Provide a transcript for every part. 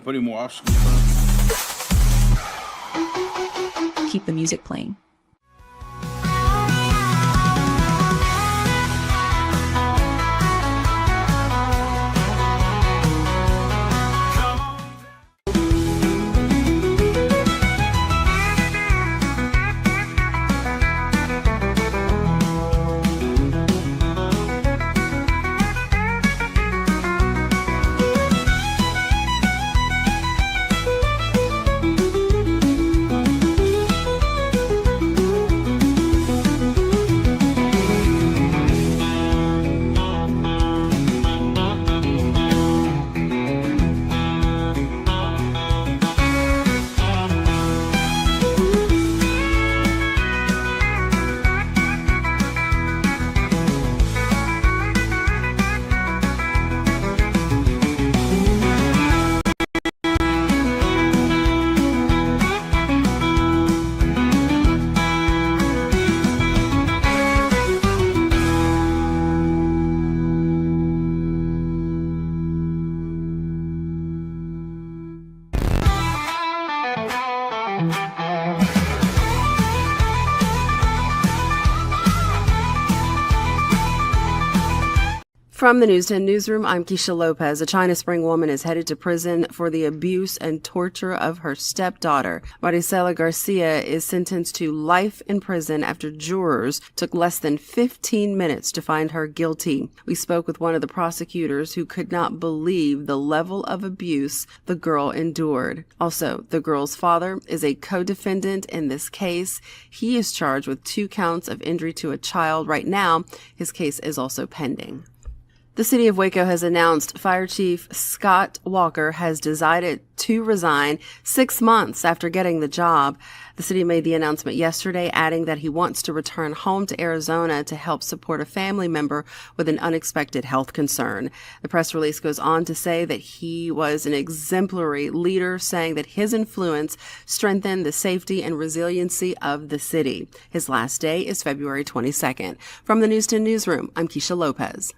put any more obstacles in front of Keep the music playing. From the News 10 newsroom, I'm Keisha Lopez. A China Spring woman is headed to prison for the abuse and torture of her stepdaughter. Maricela Garcia is sentenced to life in prison after jurors took less than 15 minutes to find her guilty. We spoke with one of the prosecutors who could not believe the level of abuse the girl endured. Also, the girl's father is a co-defendant in this case. He is charged with 2 counts of injury to a child. Right now, his case is also pending. The city of Waco has announced Fire Chief Scott Walker has decided to resign 6 months after getting the job. The city made the announcement yesterday, adding that he wants to return home to Arizona to help support a family member with an unexpected health concern. The press release goes on to say that he was an exemplary leader, saying that his influence strengthened the safety and resiliency of the city. His last day is February 22nd. From the News 10 newsroom, I'm Keisha Lopez.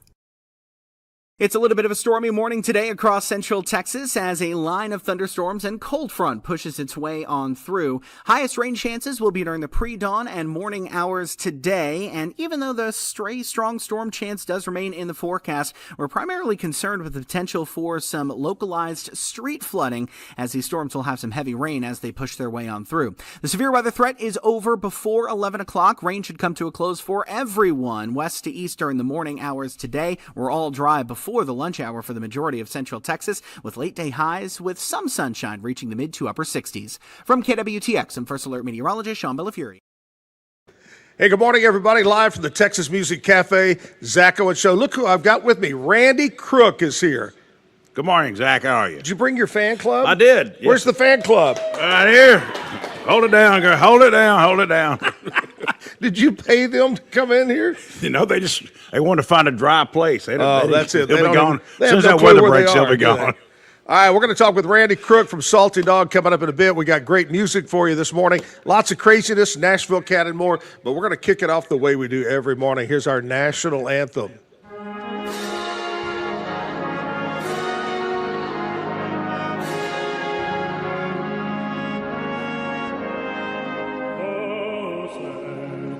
It's a little bit of a stormy morning today across central Texas as a line of thunderstorms and cold front pushes its way on through. Highest rain chances will be during the pre-dawn and morning hours today. And even though the strong storm chance does remain in the forecast, we're primarily concerned with the potential for some localized street flooding as these storms will have some heavy rain as they push their way on through. The severe weather threat is over before 11 o'clock. Rain should come to a close for everyone west to east during the morning hours today. We're all dry before the lunch hour for the majority of central Texas, with late day highs with some sunshine reaching the mid to upper 60s. From KWTX, I'm First Alert meteorologist Sean Bellafury. Hey, good morning, everybody. Live from the Texas Music Cafe, Zack Owen Show. Look who I've got with me. Randy Crook is here. Good morning, Zach. How are you? Did you bring your fan club? I did. Yes. Where's the fan club? Right here. Hold it down, girl. Hold it down. Hold it down. Did you pay them to come in here? You know, they wanted to find a dry place. That's it. They'll be gone. As soon as that weather breaks, they'll be gone. All right, we're going to talk with Randy Crook from Salty Dog coming up in a bit. We got great music for you this morning. Lots of craziness, Nashville Cat and more. But we're going to kick it off the way we do every morning. Here's our national anthem.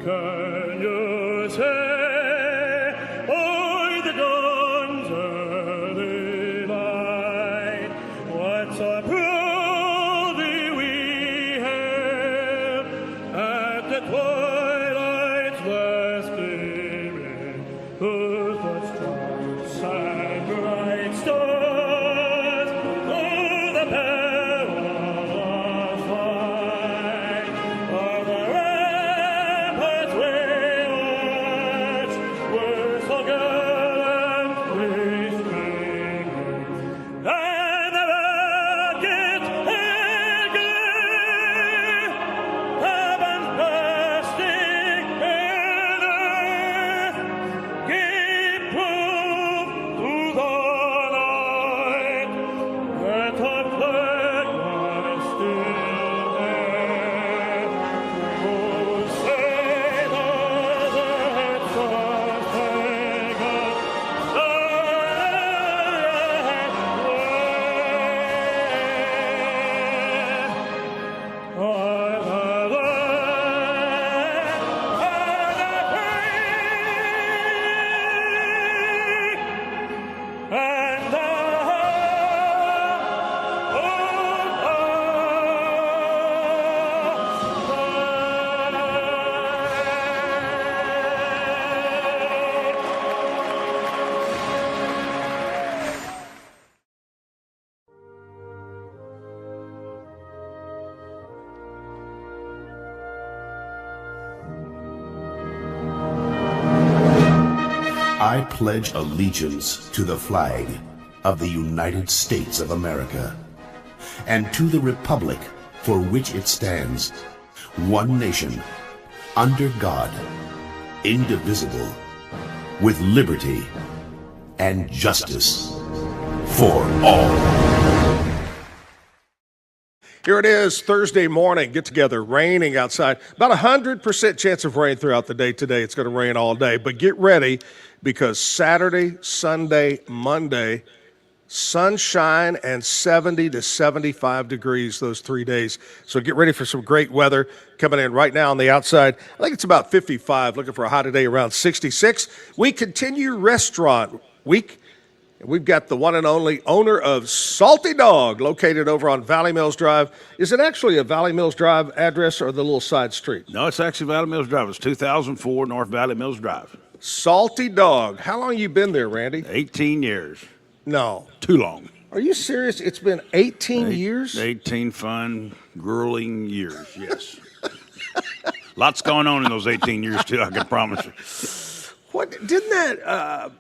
Can you say, o'er the dawn's early light, what so proudly we hailed at the twilight's last gleaming, whose the stars and bright stars through the perilous fight of the ramparts we watched were so gallantly streaming, and the rockets in glee heaven's best I pledge allegiance to the flag of the United States of America and to the republic for which it stands, one nation, under God, indivisible, with liberty and justice for all. Here it is, Thursday morning, get together, raining outside. About 100% chance of rain throughout the day today. It's going to rain all day, but get ready because Saturday, Sunday, Monday, sunshine and 70 to 75 degrees those 3 days. So get ready for some great weather coming in right now on the outside. I think it's about 55, looking for a high today around 66. We continue restaurant week. We've got the one and only owner of Salty Dog, located over on Valley Mills Drive. Is it actually a Valley Mills Drive address or the little side street? No, it's actually Valley Mills Drive. It's 2004 North Valley Mills Drive. Salty Dog. How long you been there, Randy? 18 years. No. Too long. Are you serious? It's been 18 years? 18 fun, grueling years, yes. Lots going on in those 18 years, too, I can promise you. What, didn't that,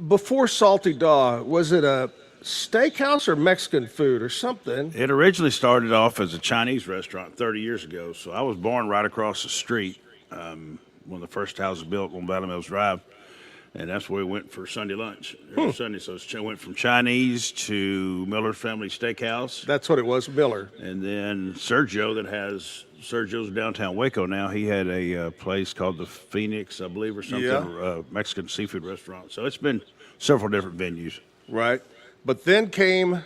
before Salty Dog, was it a steakhouse or Mexican food or something? It originally started off as a Chinese restaurant 30 years ago. So I was born right across the street, one of the first houses built on Valley Mills Drive. And that's where we went for Sunday lunch every Sunday. So it went from Chinese to Miller's Family Steakhouse. That's what it was, Miller. And then Sergio's downtown Waco now. He had a place called the Phoenix, I believe, or something, Yeah. Mexican seafood restaurant. So it's been several different venues. Right. But then came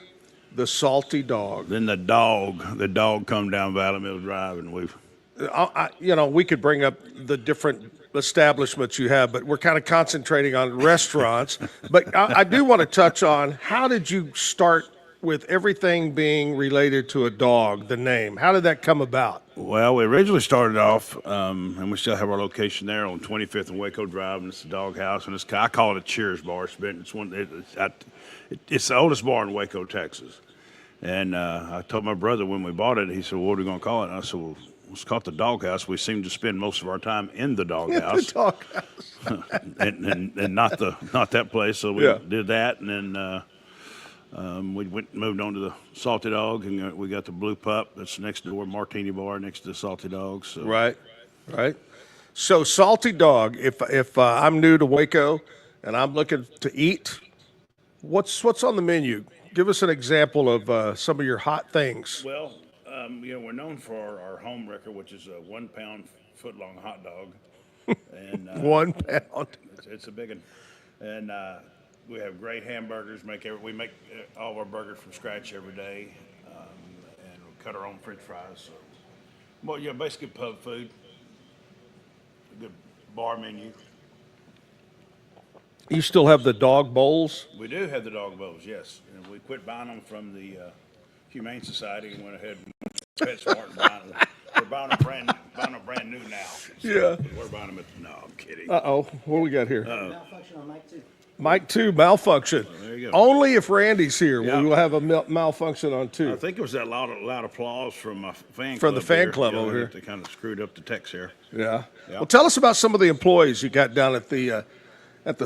the Salty Dog. Then the dog come down Valley Mills Drive, and we've. We could bring up the different establishments you have, but we're kind of concentrating on restaurants. But I do want to touch on, how did you start with everything being related to a dog, the name? How did that come about? Well, we originally started off, and we still have our location there on 25th and Waco Drive, and it's a dog house, and I call it a Cheers bar. It's the oldest bar in Waco, Texas. And I told my brother when we bought it, he said, well, what are we going to call it? And I said, well, let's call it the dog house. We seem to spend most of our time in the dog house. The dog house. and not that place. So we did that, and then we moved on to the Salty Dog, and we got the Blue Pup that's next door, Martini Bar next to the Salty Dog. So. Right. So Salty Dog, if I'm new to Waco and I'm looking to eat, what's on the menu? Give us an example of some of your hot things. Well, we're known for our home record, which is a 1 pound foot-long hot dog. And 1 pound. It's a big one. And we have great hamburgers. We make all of our burgers from scratch every day, and we cut our own French fries. So, well, basically pub food. A good bar menu. You still have the dog bowls? We do have the dog bowls, yes. And we quit buying them from the Humane Society and went ahead and PetSmart and buying them. We're buying them brand new now. So Yeah. We're buying them no, I'm kidding. Uh-oh. What do we got here? Malfunction on mic 2. Mic 2, malfunction. There you go. Only if Randy's here Yeah. we will have a malfunction on 2. I think it was that loud applause from my fan club. From the fan here. club over here. They kind of screwed up the text here. Yeah. Yeah. Well, tell us about some of the employees you got down at the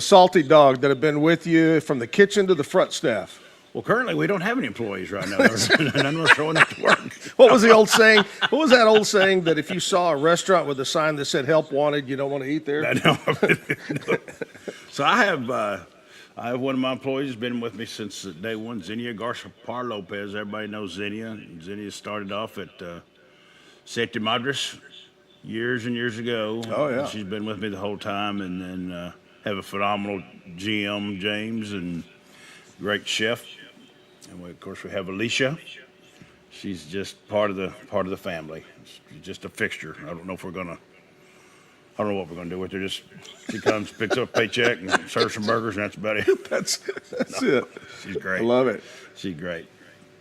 Salty Dog that have been with you from the kitchen to the front staff. Well, currently we don't have any employees right now. None of us showing up to work. What was the old saying? What was that old saying that if you saw a restaurant with a sign that said "Help Wanted," you don't want to eat there? I know. So I have one of my employees who's been with me since day one, Xenia Garcia-Par Lopez. Everybody knows Xenia. Xenia started off at Sete Madres years and years ago. Oh, yeah. She's been with me the whole time, and then have a phenomenal GM, James, and great chef. And of course we have Alicia. She's just part of the family. She's just a fixture. I don't know what we're gonna do with her. She comes, picks up a paycheck, and serves some burgers, and that's about it. That's it. She's great. I love it. She's great.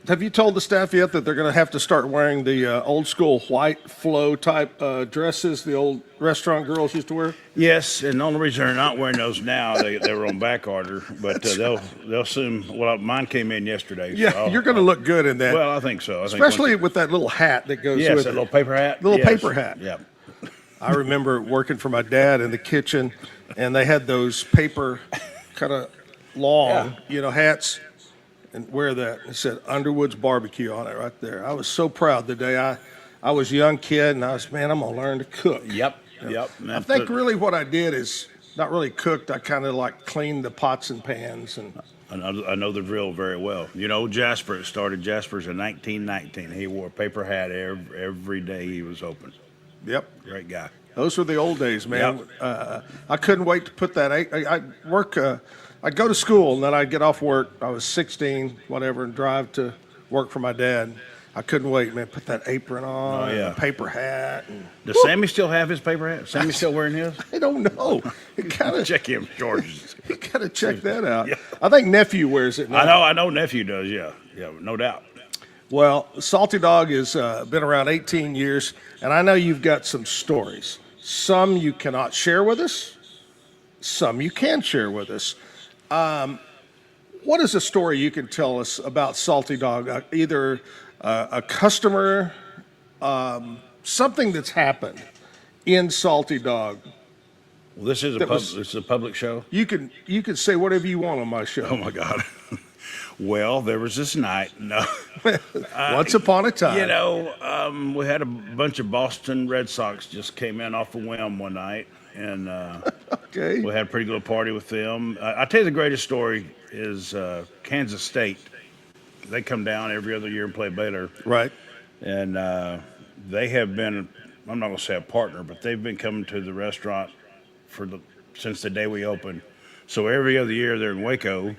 Have you told the staff yet that they're going to have to start wearing the old school white flow type dresses the old restaurant girls used to wear? Yes, and the only reason they're not wearing those now, they were on back order, but they'll soon. Well, mine came in yesterday. Yeah, so you're going to look good in that. Well, I think so. Especially with that little hat that goes yes, with that it. little paper hat. Little Yes. paper hat. Yeah. I remember working for my dad in the kitchen, and they had those paper kind of long, hats, and wear that. It said Underwood's Barbecue on it right there. I was so proud the day I was a young kid, and I was, man, I'm going to learn to cook. Yep. I think really what I did is not really cooked. I kind of like cleaned the pots and pans. And I know the drill very well. Jasper started Jasper's in 1919. He wore a paper hat every day he was open. Yep. Great guy. Those were the old days, man. Yep. I couldn't wait to put that. I'd go to school, and then I'd get off work. I was 16, whatever, and drive to work for my dad. I couldn't wait, man. Put that apron on, and a paper hat. Does Sammy still have his paper hat? Sammy still wearing his? I don't know. Check him, George. You gotta check that out. Yeah. I think nephew wears it now. I know nephew does. Yeah, no doubt. Well, Salty Dog has been around 18 years, and I know you've got some stories. Some you cannot share with us. Some you can share with us. What is a story you can tell us about Salty Dog? Either a customer, something that's happened in Salty Dog. Well, this is a public show. You can say whatever you want on my show. Oh my God. Well, there was this night. No. Once upon a time. We had a bunch of Boston Red Sox just came in off a whim one night, and okay. We had a pretty good party with them. I'll tell you the greatest story is Kansas State. They come down every other year and play Baylor. Right. And they have been, I'm not going to say a partner, but they've been coming to the restaurant since the day we opened. So every other year they're in Waco.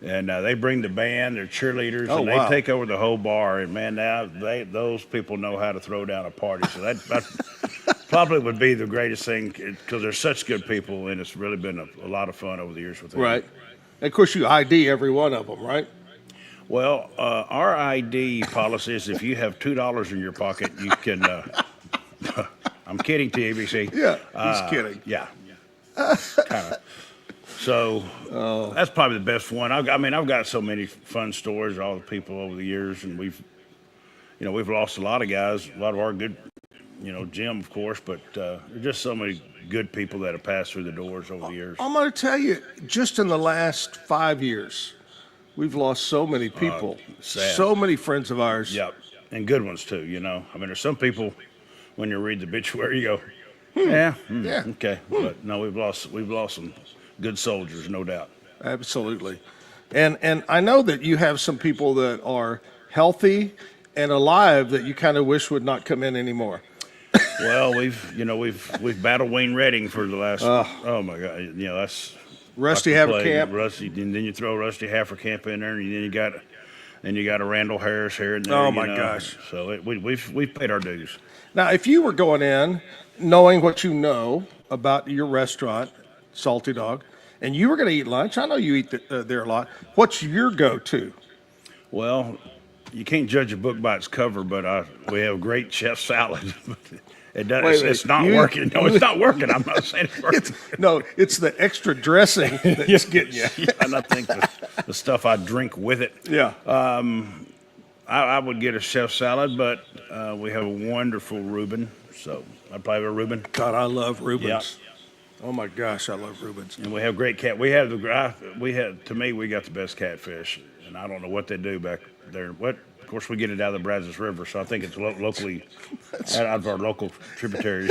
And they bring the band, their cheerleaders, and they take over the whole bar. And, man, now those people know how to throw down a party. So that probably would be the greatest thing because they're such good people, and it's really been a lot of fun over the years with them. Right. And, of course, you ID every one of them, right? Well, our ID policy is if you have $2 in your pocket, you can I'm kidding, TABC. Yeah, he's kidding. Yeah, kind of. So that's probably the best one. I've got so many fun stories, all the people over the years, and we've lost a lot of guys, a lot of our good, Jim, of course, but there's just so many good people that have passed through the doors over the years. I'm going to tell you, just in the last 5 years, we've lost so many people, sad. So many friends of ours. Yep, and good ones too. There's some people when you read the obituary, you go, yeah, okay, but no, we've lost some good soldiers, no doubt. Absolutely. And I know that you have some people that are healthy and alive that you kind of wish would not come in anymore. Well, we've battled Wayne Redding for the last oh my God, that's Rusty Havercamp. Rusty, and then you throw Rusty Havercamp in there, and then you got a Randall Harris here and there. Oh my gosh. So we've paid our dues. Now, if you were going in knowing what you know about your restaurant, Salty Dog, and you were going to eat lunch, I know you eat there a lot. What's your go-to? Well, you can't judge a book by its cover, but we have great chef salad. It's not working. No, it's not working. I'm not saying it's working. It's the extra dressing that's getting you. And I think the stuff I drink with it. Yeah. I would get a chef salad, but we have a wonderful Reuben, so I'd probably have a Reuben. God, I love Reubens. Yep. Oh my gosh, I love Reubens. And we have great cat. To me, we got the best catfish, and I don't know what they do back there. Of course, we get it out of the Brazos River, so I think it's locally out of our local tributaries.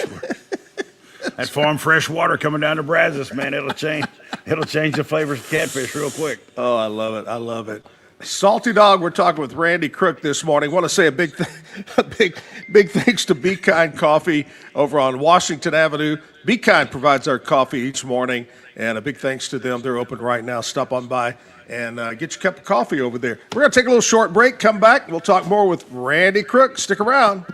That farm fresh water coming down to Brazos, man, it'll change the flavors of catfish real quick. Oh, I love it. I love it. Salty Dog, we're talking with Randy Crook this morning. I want to say a big thanks to Be Kind Coffee over on Washington Avenue. Be Kind provides our coffee each morning, and a big thanks to them. They're open right now. Stop on by and get your cup of coffee over there. We're going to take a little short break, come back, and we'll talk more with Randy Crook. Stick around.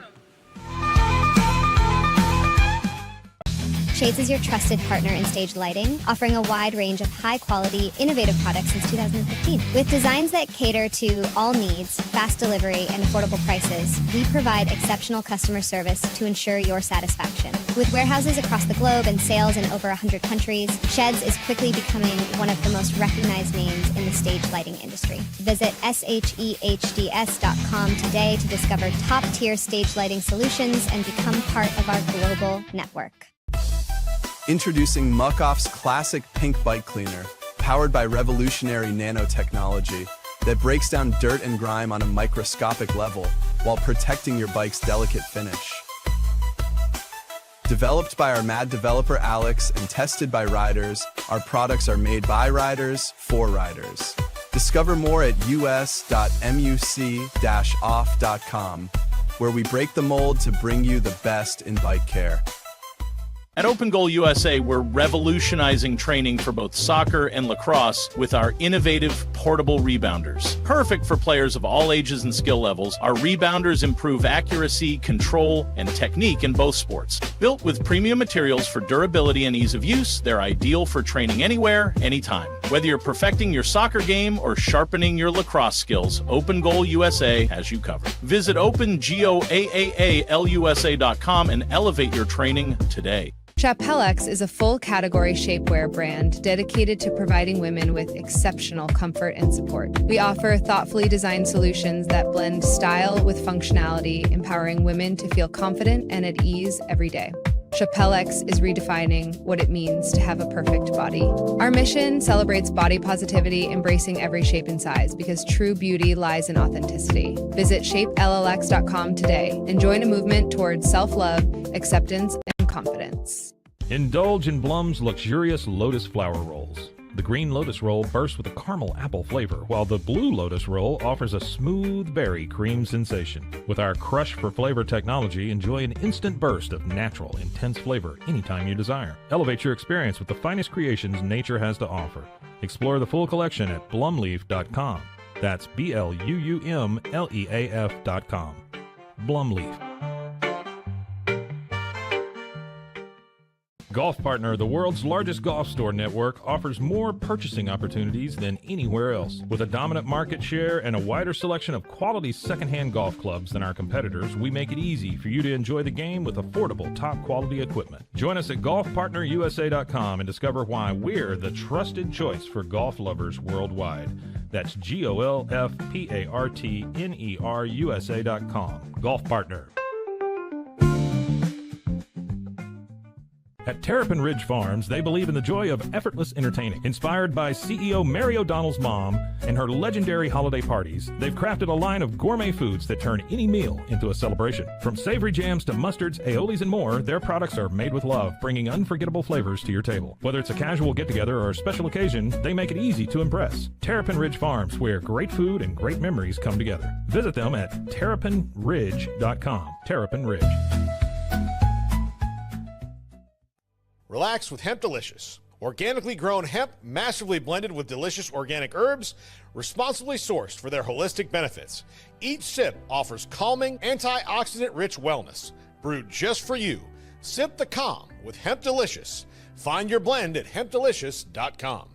Shades is your trusted partner in stage lighting, offering a wide range of high-quality, innovative products since 2015. With designs that cater to all needs, fast delivery, and affordable prices, we provide exceptional customer service to ensure your satisfaction. With warehouses across the globe and sales in over 100 countries, Sheds is quickly becoming one of the most recognized names in the stage lighting industry. Visit shehds.com today to discover top-tier stage lighting solutions and become part of our global network. Introducing Muck-Off's classic pink bike cleaner, powered by revolutionary nanotechnology that breaks down dirt and grime on a microscopic level while protecting your bike's delicate finish. Developed by our mad developer Alex and tested by riders, our products are made by riders for riders. Discover more at us.muc-off.com, where we break the mold to bring you the best in bike care. At Open Goal USA, we're revolutionizing training for both soccer and lacrosse with our innovative portable rebounders. Perfect for players of all ages and skill levels, our rebounders improve accuracy, control, and technique in both sports. Built with premium materials for durability and ease of use, they're ideal for training anywhere, anytime. Whether you're perfecting your soccer game or sharpening your lacrosse skills, Open Goal USA has you covered. Visit OpenGoallusa.com and elevate your training today. Chapellex is a full-category shapewear brand dedicated to providing women with exceptional comfort and support. We offer thoughtfully designed solutions that blend style with functionality, empowering women to feel confident and at ease every day. Chapellex is redefining what it means to have a perfect body. Our mission celebrates body positivity, embracing every shape and size, because true beauty lies in authenticity. Visit shapellx.com today and join a movement towards self-love, acceptance, and confidence. Indulge in Blum's luxurious Lotus Flower Rolls. The green Lotus Roll bursts with a caramel apple flavor, while the blue Lotus Roll offers a smooth berry cream sensation. With our Crush for Flavor technology, enjoy an instant burst of natural, intense flavor anytime you desire. Elevate your experience with the finest creations nature has to offer. Explore the full collection at blumleaf.com. That's BLUUMLEAF.com. Blumleaf. Golf Partner, the world's largest golf store network, offers more purchasing opportunities than anywhere else. With a dominant market share and a wider selection of quality secondhand golf clubs than our competitors, we make it easy for you to enjoy the game with affordable, top-quality equipment. Join us at golfpartnerusa.com and discover why we're the trusted choice for golf lovers worldwide. That's GOLFPARTNERUSA.com. Golf Partner. At Terrapin Ridge Farms, they believe in the joy of effortless entertaining. Inspired by CEO Mary O'Donnell's mom and her legendary holiday parties, they've crafted a line of gourmet foods that turn any meal into a celebration. From savory jams to mustards, aiolis, and more, their products are made with love, bringing unforgettable flavors to your table. Whether it's a casual get-together or a special occasion, they make it easy to impress. Terrapin Ridge Farms, where great food and great memories come together. Visit them at terrapinridge.com. Terrapin Ridge. Relax with Hemp Delicious. Organically grown hemp, massively blended with delicious organic herbs, responsibly sourced for their holistic benefits. Each sip offers calming, antioxidant-rich wellness. Brewed just for you. Sip the calm with Hemp Delicious. Find your blend at hempdelicious.com.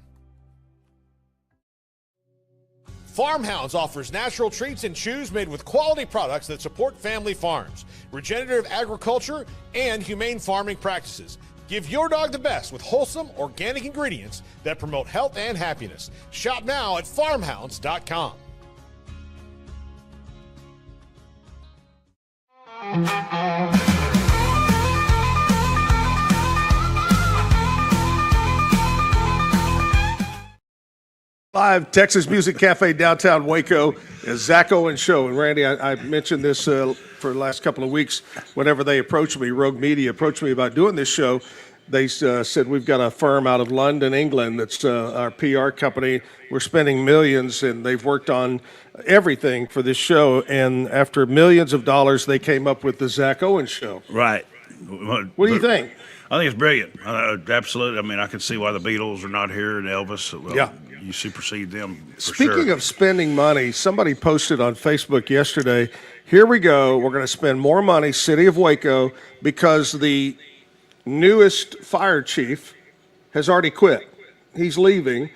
Farmhounds offers natural treats and chews made with quality products that support family farms, regenerative agriculture, and humane farming practices. Give your dog the best with wholesome, organic ingredients that promote health and happiness. Shop now at farmhounds.com. Live Texas Music Cafe downtown Waco is Zack Owen Show. And Randy, I mentioned this for the last couple of weeks. Whenever they approached me, Rogue Media approached me about doing this show, they said, we've got a firm out of London, England, that's our PR company. We're spending millions, and they've worked on everything for this show. And after millions of dollars, they came up with the Zack Owen Show. Right. What do you think? I think it's brilliant. Absolutely. I mean, I can see why the Beatles are not here and Elvis. Well, yeah. You supersede them for Speaking sure. of spending money, somebody posted on Facebook yesterday, here we go, we're going to spend more money, City of Waco, because the newest fire chief has already quit. He's leaving.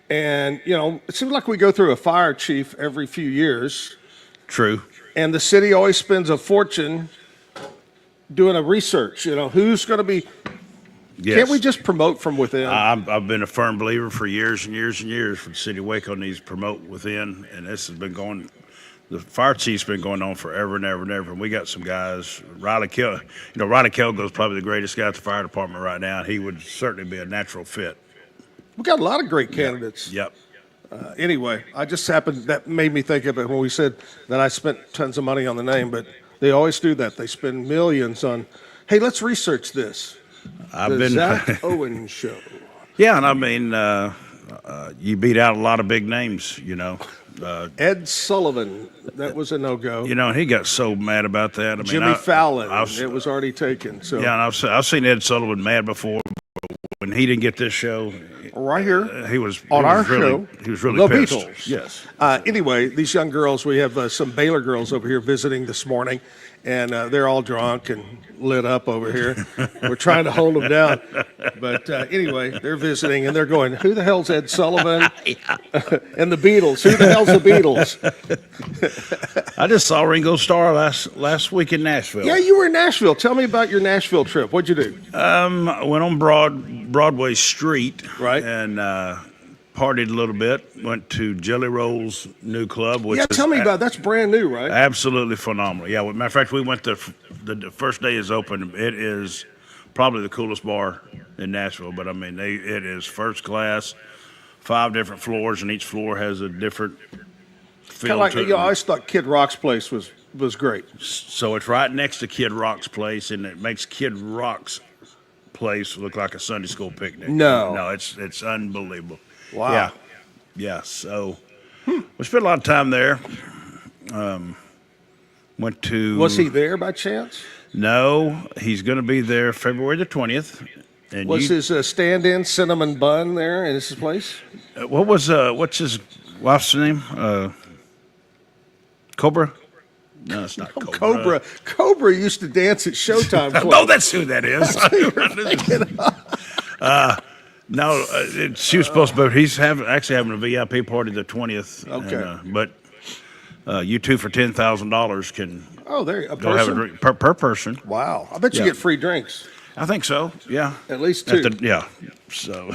And, you know, it seems like we go through a fire chief every few years. True. And the city always spends a fortune doing a research, you know, who's going to be. Yes. Can't we just promote from within? I've been a firm believer for years and years and years. For the city of Waco needs to promote within, and this has been going. The fire chief's been going on forever and ever and ever. And we got some guys. Riley Kelgo's probably the greatest guy at the fire department right now. He would certainly be a natural fit. We got a lot of great candidates. Yep. Anyway, I just happened, that made me think of it when we said that I spent tons of money on the name, but they always do that. They spend millions on, hey, let's research this. The Zack Owen Show. Yeah, and I mean, you beat out a lot of big names, Ed Sullivan, that was a no-go. He got so mad about that. I mean, Jimmy Fallon, I've- it was already taken. So Yeah, and I've seen Ed Sullivan mad before. But when he didn't get this show, right here he was on our really, show, he was really The pissed. Beatles. Yes. Anyway, these young girls, we have some Baylor girls over here visiting this morning, and they're all drunk and lit up over here. We're trying to hold them down. But anyway, they're visiting, and they're going, who the hell's Ed Sullivan? And the Beatles. Who the hell's the Beatles? I just saw Ringo Starr last week in Nashville. Yeah, you were in Nashville. Tell me about your Nashville trip. What'd you do? I went on Broadway Street, Right. and partied a little bit. Went to Jelly Roll's new club, which Yeah, is tell me about it. That's brand new, right? absolutely phenomenal. Yeah, matter of fact, we went the first day is open. It is probably the coolest bar in Nashville, but I mean, it is first class. 5 different floors, and each floor has a different feel Kind of like, to it. I always thought Kid Rock's place was great. So it's right next to Kid Rock's place, and it makes Kid Rock's place look like a Sunday school picnic. No. It's unbelievable. Wow. Yeah. So we spent a lot of time there. Went to. Was he there by chance? No, he's going to be there February the 20th. And Was his stand-in cinnamon bun there in his place? what's his wife's name? Cobra? No, it's not Cobra. Cobra used to dance at Showtime. No, that's who that is. No, she was supposed to, but he's actually having a VIP party the 20th. Okay. And, but you two for $10,000 can Oh, there, a go have a person? drink per person. Wow. I bet you Yeah. get free drinks. I think so. Yeah. At least 2. Yeah. So.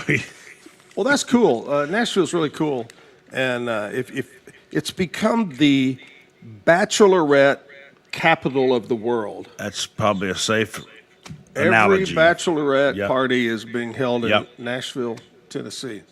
Well, that's cool. Nashville's really cool. And if it's become the bachelorette capital of the world. That's probably a safe Every analogy. bachelorette Yep. party is being held in Yep. Nashville, Tennessee.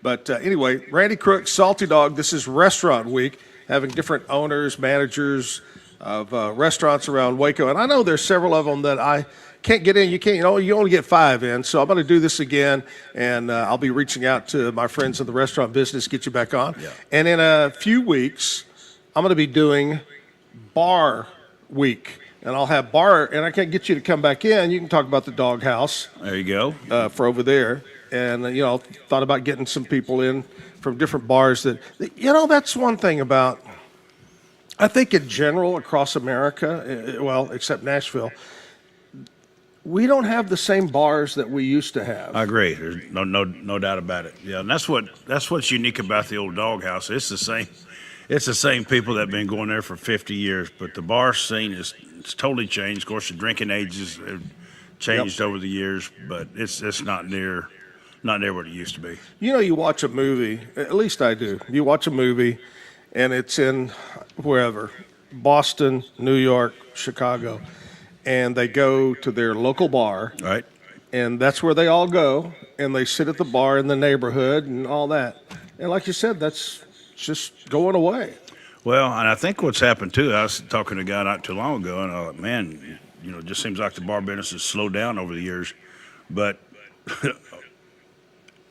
But anyway, Randy Crook, Salty Dog, this is Restaurant Week, having different owners, managers of restaurants around Waco. And I know there's several of them that I can't get in. You can't, you only get 5 in. So I'm going to do this again, and I'll be reaching out to my friends in the restaurant business, get you back on. Yeah. And in a few weeks, I'm going to be doing Bar Week. And I'll have bar, and I can get you to come back in. You can talk about the doghouse There you go. for over there. And, thought about getting some people in from different bars that, that's one thing about, I think in general across America, well, except Nashville, we don't have the same bars that we used to have. I agree. There's no doubt about it. Yeah, and that's what's unique about the old doghouse. It's the same. It's the same people that have been going there for 50 years, but the bar scene it's totally changed. Of course, the drinking ages have changed over the years, but it's not near what it used to be. You watch a movie, at least I do. You watch a movie, and it's in wherever, Boston, New York, Chicago, and they go to their local bar, Right? and that's where they all go, and they sit at the bar in the neighborhood and all that. And like you said, that's just going away. Well, and I think what's happened too, I was talking to a guy not too long ago, and I thought, man, it just seems like the bar business has slowed down over the years, but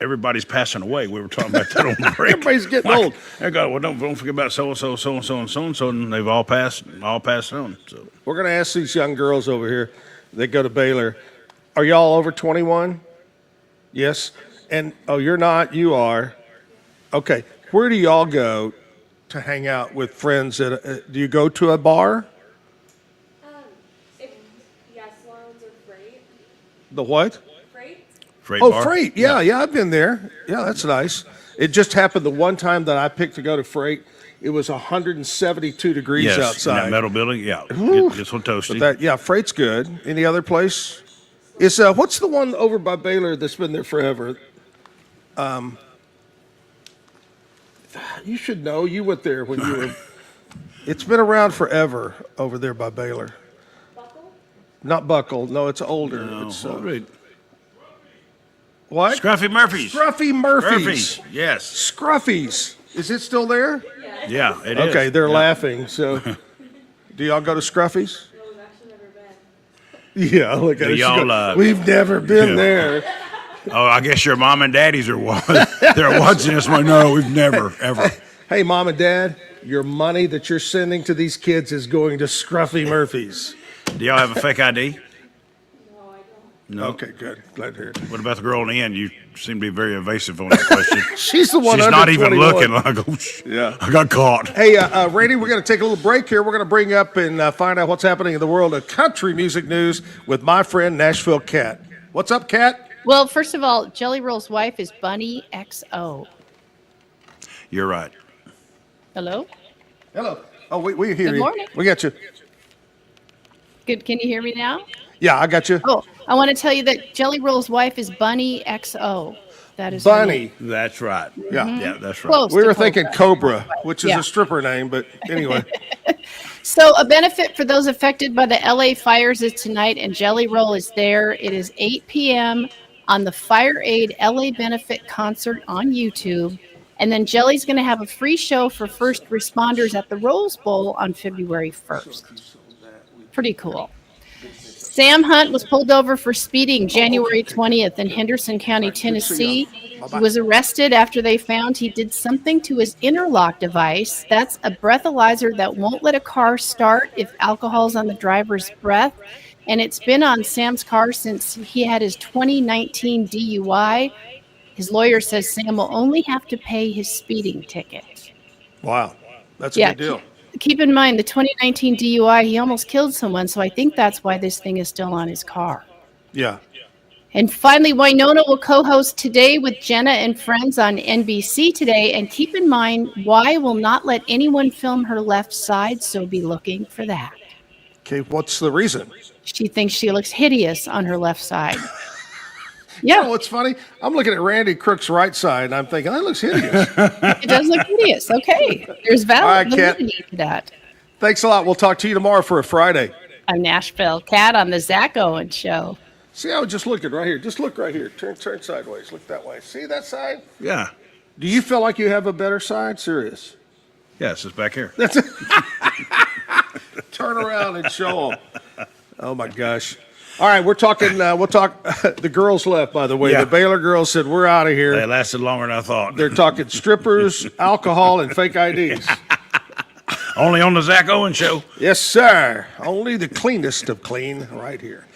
everybody's passing away. We were talking about that on the break. Everybody's getting old. They go, well, don't forget about so and so, so and so, and so and so, and they've all passed on. So We're going to ask these young girls over here that go to Baylor, are y'all over 21? Yes? And, oh, you're not? You are. Okay. Where do y'all go to hang out with friends? Do you go to a bar? Yes, lounge or freight. The what? Freight? Freight Oh, bar? Freight. Yeah, I've been there. Yeah, that's nice. It just happened the one time that I picked to go to Freight. It was 172 degrees Yes, outside. in that metal building. Yeah, just so toasty. But Freight's good. Any other place? Is what's the one over by Baylor that's been there forever? You should know. You went there when you were. It's been around forever over there by Baylor. Buckle? Not Buckle. No, it's older. No, It's all right. What? Scruffy Murphy's. Scruffy Murphy's. Murphy's, yes. Scruffy's. Is it still there? Yeah, it is. Okay, they're Yeah. laughing. So, do y'all go to Scruffy's? No, we've actually never been. Yeah, look at Do it. She y'all, goes, we've never been yeah. there. Oh, I guess your mom and daddies are they're watching this one. No, we've never, ever. Hey, Mom and Dad, your money that you're sending to these kids is going to Scruffy Murphy's. Do y'all have a fake ID? No, I don't. No. Okay, good. Glad to hear it. What about the girl in the end? You seem to be very evasive on that question. She's the one She's under not even 21. looking like, oh, Yeah. I got caught. Hey, Randy, we're going to take a little break here. We're going to bring up and find out what's happening in the world of country music news with my friend Nashville Cat. What's up, Cat? Well, first of all, Jelly Roll's wife is Bunny XO. You're right. Hello? Hello. Oh, we hear Good you. morning. We got you. Good. Can you hear me now? Yeah, I got you. Oh, I want to tell you that Jelly Roll's wife is Bunny XO. That is her Bunny. name. That's right. Yeah. Yeah, that's right. Close We to were thinking Cobra, which is Yeah. a stripper name, but anyway. So, a benefit for those affected by the LA fires is tonight, and Jelly Roll is there. It is 8 p.m. on the Fire Aid LA Benefit Concert on YouTube. And then Jelly's going to have a free show for first responders at the Rose Bowl on February 1st. Pretty cool. Sam Hunt was pulled over for speeding January 20th in Henderson County, Tennessee. He was arrested after they found he did something to his interlock device. That's a breathalyzer that won't let a car start if alcohol's on the driver's breath. And it's been on Sam's car since he had his 2019 DUI. His lawyer says Sam will only have to pay his speeding ticket. Wow. That's a Yeah, good deal. Keep in mind, the 2019 DUI, he almost killed someone, so I think that's why this thing is still on his car. Yeah. And finally, Winona will co-host Today with Jenna and Friends on NBC today. And keep in mind, Y will not let anyone film her left side, so be looking for that. Okay, what's the reason? She thinks she looks hideous on her left side. You Yeah, know what's funny? I'm looking at Randy Crook's right side, and I'm thinking, that looks hideous. it does look hideous. Okay, there's All right, validity to that. Thanks a lot. We'll talk to you tomorrow for a Friday. I'm Nashville Cat on the Zack Owen Show. See, I was just looking right here. Just look right here. Turn sideways. Look that way. See that side? Yeah. Do you feel like you have a better side? Serious. Yes, it's back here. Turn around and show them. Oh, my gosh. All right, we're talking, we'll talk, the girls left, by the way. Yeah. The Baylor girls said, we're out of They here. lasted longer than I thought. They're talking strippers, alcohol, and fake IDs. Only on the Zack Owen Show. Yes, sir. Only the cleanest of clean right here.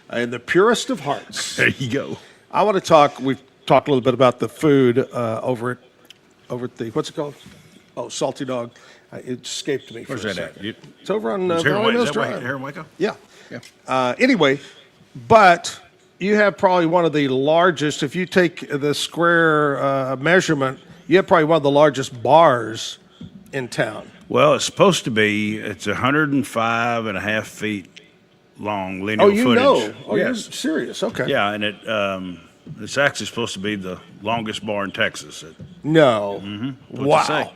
And the purest of hearts. There you go. I want to talk, we've talked a little bit about the food over at the, what's it called? Oh, Salty Dog. It escaped me for Where's a that second. at? You- It's over on Is here in Valley Mills is that way- Drive. here in Waco? Yeah. Yeah. Anyway, but you have probably one of the largest, if you take the square measurement, you have probably one of the largest bars in town. Well, it's supposed to be. It's 105 and a half feet long linear Oh, you footage. know. Oh, you're yes. serious. Okay. Yeah, and it's actually supposed to be the longest bar in Texas. No. What'd you Wow. say?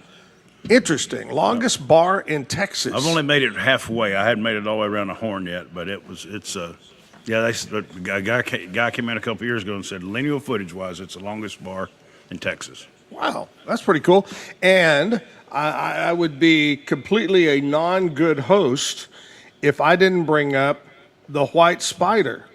Interesting. Longest bar in Texas. I've only made it halfway. I hadn't made it all the way around the horn yet, but yeah. A guy came in a couple years ago and said linear footage wise, it's the longest bar in Texas. Wow, that's pretty cool. And I would be completely a non-good host if I didn't bring up the White Spider.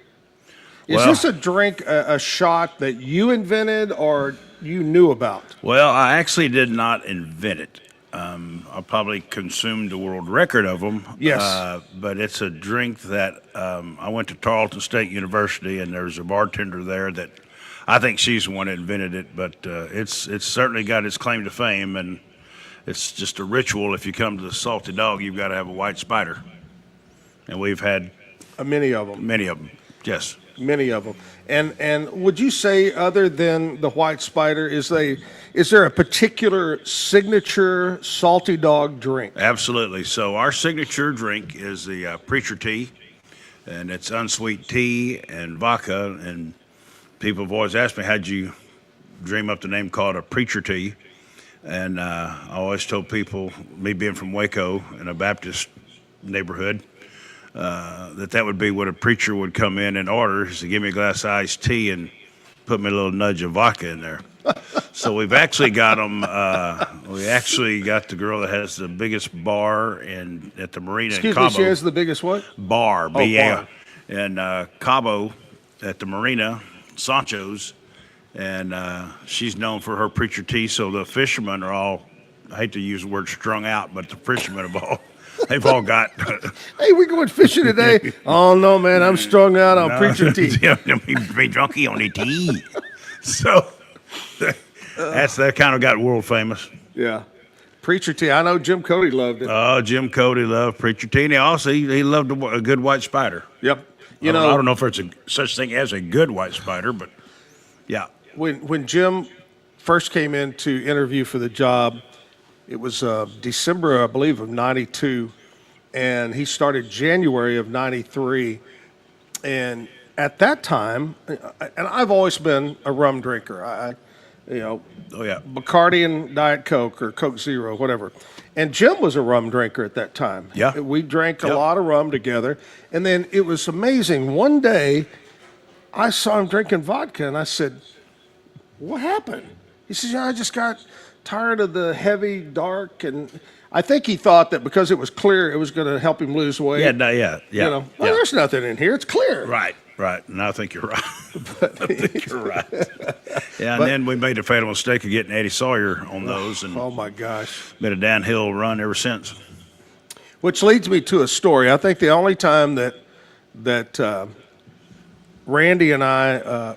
Is Well- this a drink, a shot that you invented or you knew about? Well, I actually did not invent it. I probably consumed the world record of them. Yes. But it's a drink that I went to Tarleton State University, and there's a bartender there that I think she's the one that invented it. But it's certainly got its claim to fame, and it's just a ritual. If you come to the Salty Dog, you've got to have a White Spider, and we've had Many of them. many of them. Yes. Many of them. And would you say, other than the White Spider, is there a particular signature Salty Dog drink? Absolutely. So our signature drink is the Preacher Tea, and it's unsweet tea and vodka. And people have always asked me, how'd you dream up the name called a Preacher Tea? And I always told people, me being from Waco in a Baptist neighborhood, that would be what a preacher would come in and order, is to give me a glass of iced tea and put me a little nudge of vodka in there. So we've actually got them. We actually got the girl that has the biggest bar at the marina in Excuse Cabo. me, she has the biggest what? Bar, Oh, B-A, bar. in Cabo at the marina, Sancho's, and she's known for her preacher tea. So the fishermen are all, I hate to use the word strung out, but the fishermen they've all got. Hey, we going fishing today? Oh no, man, I'm strung out on preacher tea. Be drunky on the tea. So that kind of got world famous. Yeah, preacher tea. I know Jim Cody loved it. Oh, Jim Cody loved preacher tea, and he loved a good white spider. Yep. I don't know if there's such thing as a good white spider, but yeah. When Jim first came in to interview for the job, it was December, I believe, of '92, and he started January of '93. And at that time, and I've always been a rum drinker. Oh yeah, Bacardi and Diet Coke or Coke Zero, whatever. And Jim was a rum drinker at that time. Yeah. We drank a Yep. lot of rum together. And then it was amazing. One day, I saw him drinking vodka, and I said, "What happened?" He says, "Yeah, I just got tired of the heavy, dark." And I think he thought that because it was clear, it was going to help him lose weight. yeah. Well, there's nothing in here. It's clear. Right. And I think you're right. I think you're right. Yeah, and then we made the fatal mistake of getting Eddie Sawyer on those, and Oh, my gosh. been a downhill run ever since. Which leads me to a story. I think the only time that Randy and I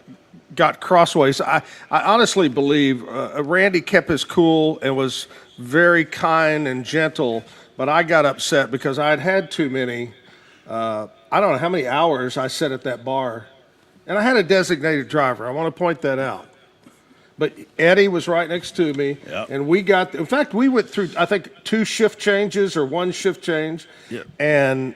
got crossways, I honestly believe Randy kept his cool and was very kind and gentle, but I got upset because I'd had too many. I don't know how many hours I sat at that bar, and I had a designated driver. I want to point that out. But Eddie was right next to me, Yep. and in fact, we went through, I think, 2 shift changes or 1 shift change. Yep. And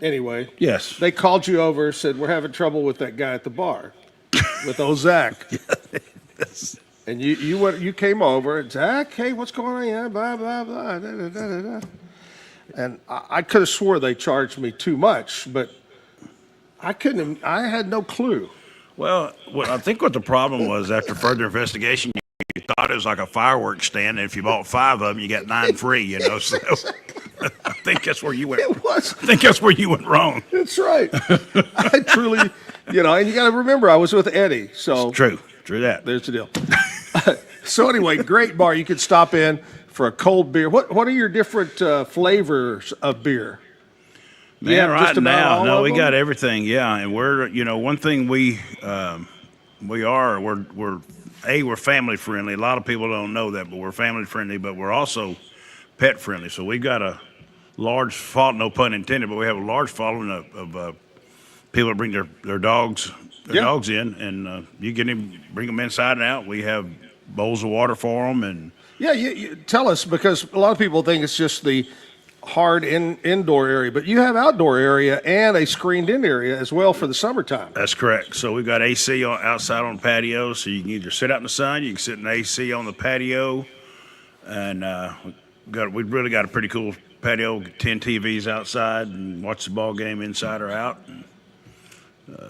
anyway, Yes. they called you over, said, "We're having trouble with that guy at the bar, with old Zach." And you came over, and Zach, hey, what's going on? Yeah, blah, blah, blah, da, da, da, da, da. And I could have swore they charged me too much, but I had no clue. Well, I think what the problem was after further investigation, you thought it was like a fireworks stand, and if you bought 5 of them, you got 9 free. So I think that's where you went. It was. I think that's where you went wrong. That's right. I truly, and you got to remember, I was with Eddie, so True that. there's the deal. So anyway, great bar. You could stop in for a cold beer. What are your different flavors of beer? You Man, have right just about now, all no, of we them? got everything. Yeah, and we're one thing we're family friendly. A lot of people don't know that, but we're family friendly. But we're also pet friendly. So we've got a large following, no pun intended, but we have a large following of people that bring their dogs dogs in, and you can bring them inside and out. We have bowls of water for them, and Yeah, you tell us, because a lot of people think it's just the hard indoor area, but you have outdoor area and a screened-in area as well for the summertime. that's correct. So we've got AC outside on the patio, so you can either sit out in the sun, you can sit in the AC on the patio, and we've really got a pretty cool patio, 10 TVs outside, and watch the ball game inside or out. And,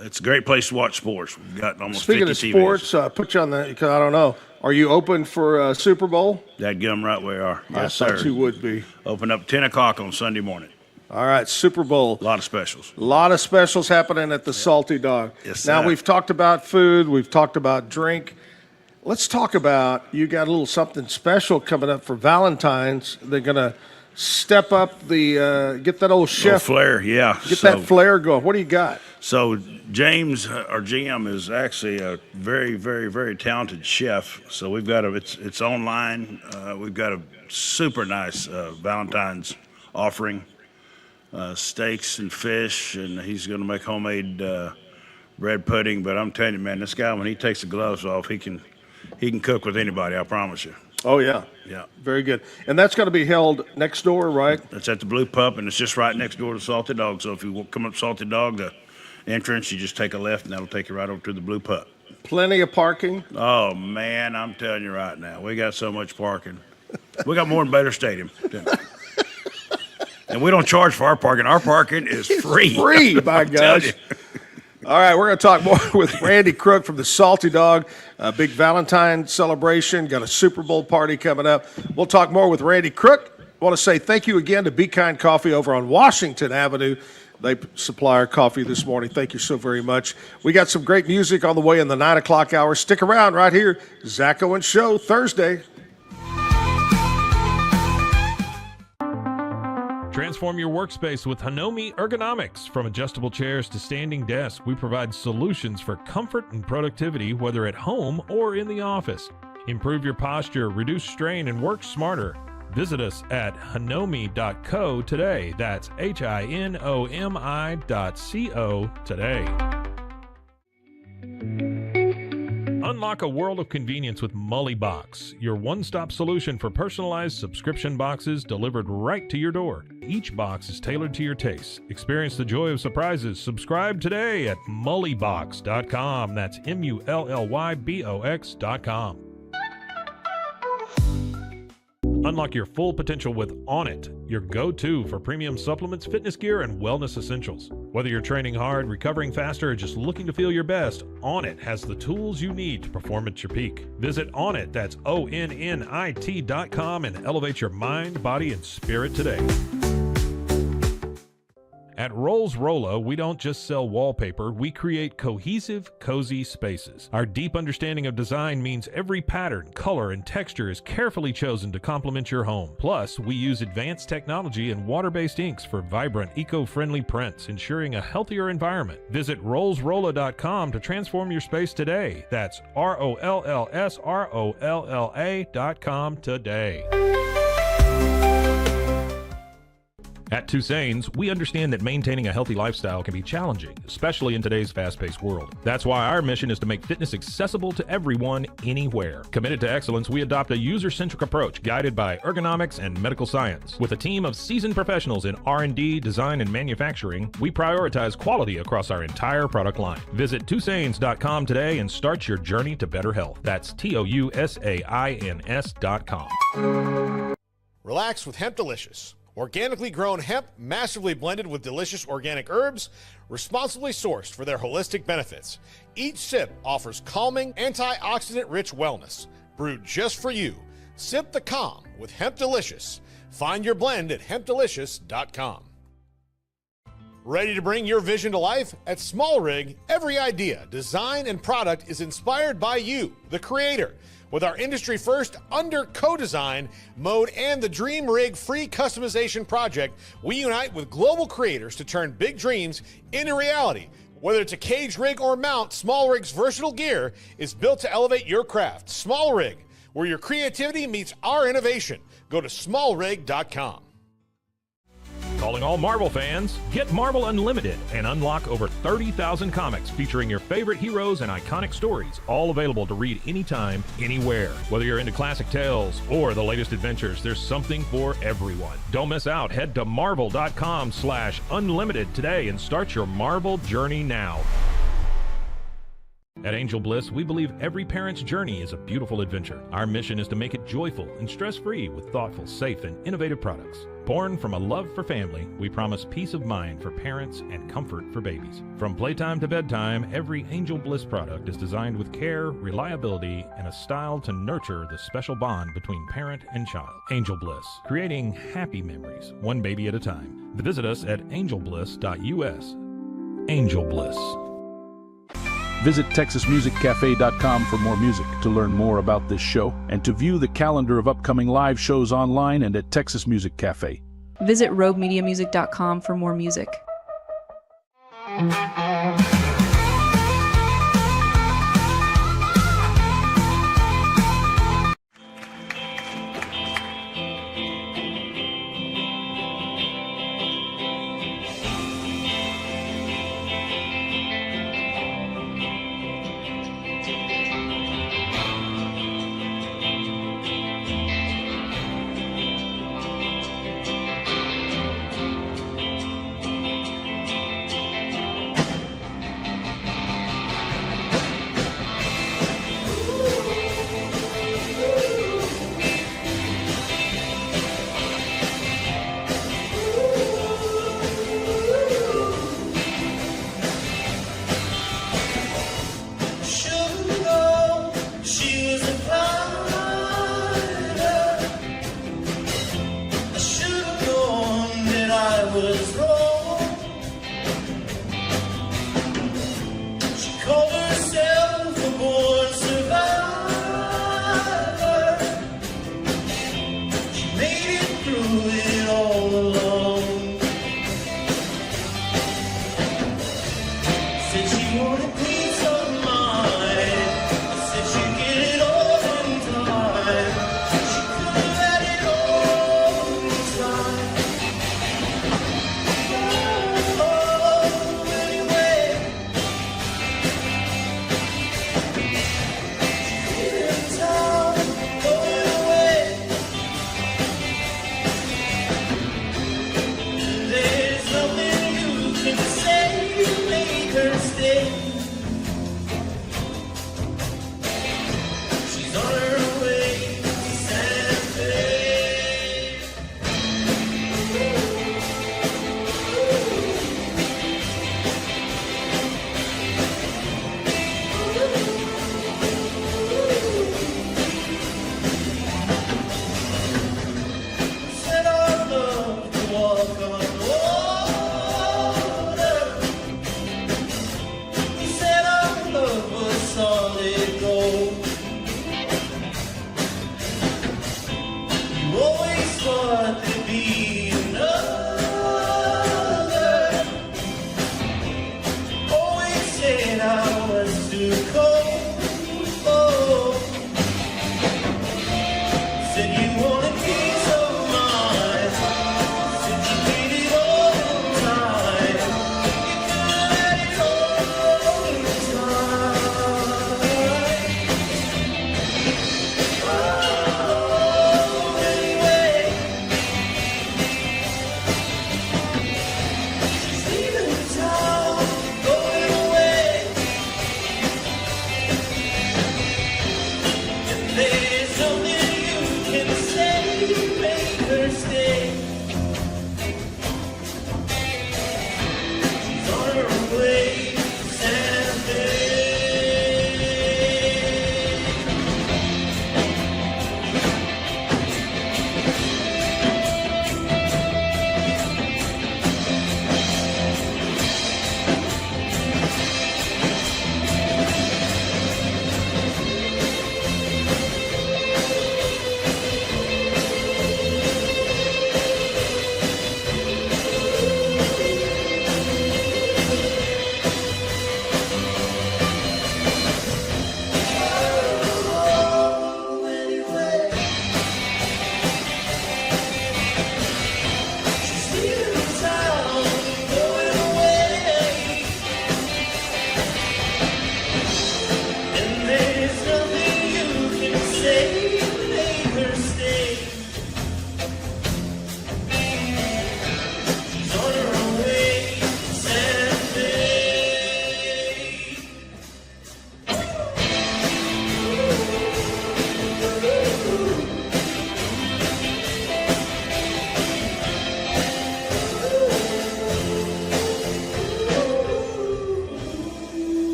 it's a great place to watch sports. We've got almost Speaking 50 of TVs. sports, put you on because I don't know. Are you open for Super Bowl? That gum right we are. Yes, I thought sir. you would be. Open up 10 o'clock on Sunday morning. All right, Super Bowl. A lot of specials. A lot of specials happening at the Salty Dog. Yes, now, sir. we've talked about food. We've talked about drink. Let's talk about, you got a little something special coming up for Valentine's. They're going to step up get that old chef. Flair, yeah. Get that flair going. What do you got? So James, our GM, is actually a very, very, very talented chef. So we've got it's online. We've got a super nice Valentine's offering, steaks and fish, and he's going to make homemade bread pudding. But I'm telling you, man, this guy, when he takes the gloves off, he can cook with anybody. I promise you. Oh, yeah. Yeah. Very good. And that's going to be held next door, right? It's at the Blue Pup, and it's just right next door to Salty Dog. So if you come up Salty Dog, the entrance, you just take a left, and that'll take you right over to the Blue Pup. Plenty of parking. Oh, man, I'm telling you right now, we got so much parking. We got more than Bader Stadium. And we don't charge for our parking. Our parking is free. Free, by I'm telling gosh. you. All right, we're going to talk more with Randy Crook from the Salty Dog. Big Valentine celebration. Got a Super Bowl party coming up. We'll talk more with Randy Crook. I want to say thank you again to Be Kind Coffee over on Washington Avenue. They supply our coffee this morning. Thank you so very much. We got some great music on the way in the 9 o'clock hour. Stick around right here. Zack Owen Show, Thursday. Transform your workspace with Hanomi Ergonomics. From adjustable chairs to standing desks, we provide solutions for comfort and productivity, whether at home or in the office. Improve your posture, reduce strain, and work smarter. Visit us at hanomi.co today. That's HINOMI.co today. Unlock a world of convenience with Mully Box, your one-stop solution for personalized subscription boxes delivered right to your door. Each box is tailored to your tastes. Experience the joy of surprises. Subscribe today at mullybox.com. That's MULLYBOX.com. Unlock your full potential with On It, your go-to for premium supplements, fitness gear, and wellness essentials. Whether you're training hard, recovering faster, or just looking to feel your best, On It has the tools you need to perform at your peak. Visit Onnit, that's ONNIT.com, and elevate your mind, body, and spirit today. At Rolls Rolla, we don't just sell wallpaper, we create cohesive, cozy spaces. Our deep understanding of design means every pattern, color, and texture is carefully chosen to complement your home. Plus, we use advanced technology and water-based inks for vibrant, eco-friendly prints, ensuring a healthier environment. Visit rollsrolla.com to transform your space today. That's ROLLSROLLA.com today. At Tusain's, we understand that maintaining a healthy lifestyle can be challenging, especially in today's fast-paced world. That's why our mission is to make fitness accessible to everyone, anywhere. Committed to excellence, we adopt a user-centric approach guided by ergonomics and medical science. With a team of seasoned professionals in R&D, design, and manufacturing, we prioritize quality across our entire product line. Visit Tusains.com today and start your journey to better health. That's TOUSAINS.com. Relax with Hemp Delicious. Organically grown hemp, massively blended with delicious organic herbs, responsibly sourced for their holistic benefits. Each sip offers calming, antioxidant-rich wellness. Brewed just for you. Sip the calm with Hemp Delicious. Find your blend at hempdelicious.com. Ready to bring your vision to life? At Small Rig, every idea, design, and product is inspired by you, the creator. With our industry-first under co-design mode and the Dream Rig free customization project, we unite with global creators to turn big dreams into reality. Whether it's a cage rig or mount, Small Rig's versatile gear is built to elevate your craft. Small Rig, where your creativity meets our innovation. Go to smallrig.com. Calling all Marvel fans, get Marvel Unlimited and unlock over 30,000 comics featuring your favorite heroes and iconic stories, all available to read anytime, anywhere. Whether you're into classic tales or the latest adventures, there's something for everyone. Don't miss out. Head to marvel.com/unlimited today and start your Marvel journey now. At Angel Bliss, we believe every parent's journey is a beautiful adventure. Our mission is to make it joyful and stress-free with thoughtful, safe, and innovative products. Born from a love for family, we promise peace of mind for parents and comfort for babies. From playtime to bedtime, every Angel Bliss product is designed with care, reliability, and a style to nurture the special bond between parent and child. Angel Bliss, creating happy memories, one baby at a time. Visit us at angelbliss.us. Angel Bliss. Visit TexasMusicCafe.com for more music, to learn more about this show, and to view the calendar of upcoming live shows online and at Texas Music Cafe. Visit RogueMediaMusic.com for more music.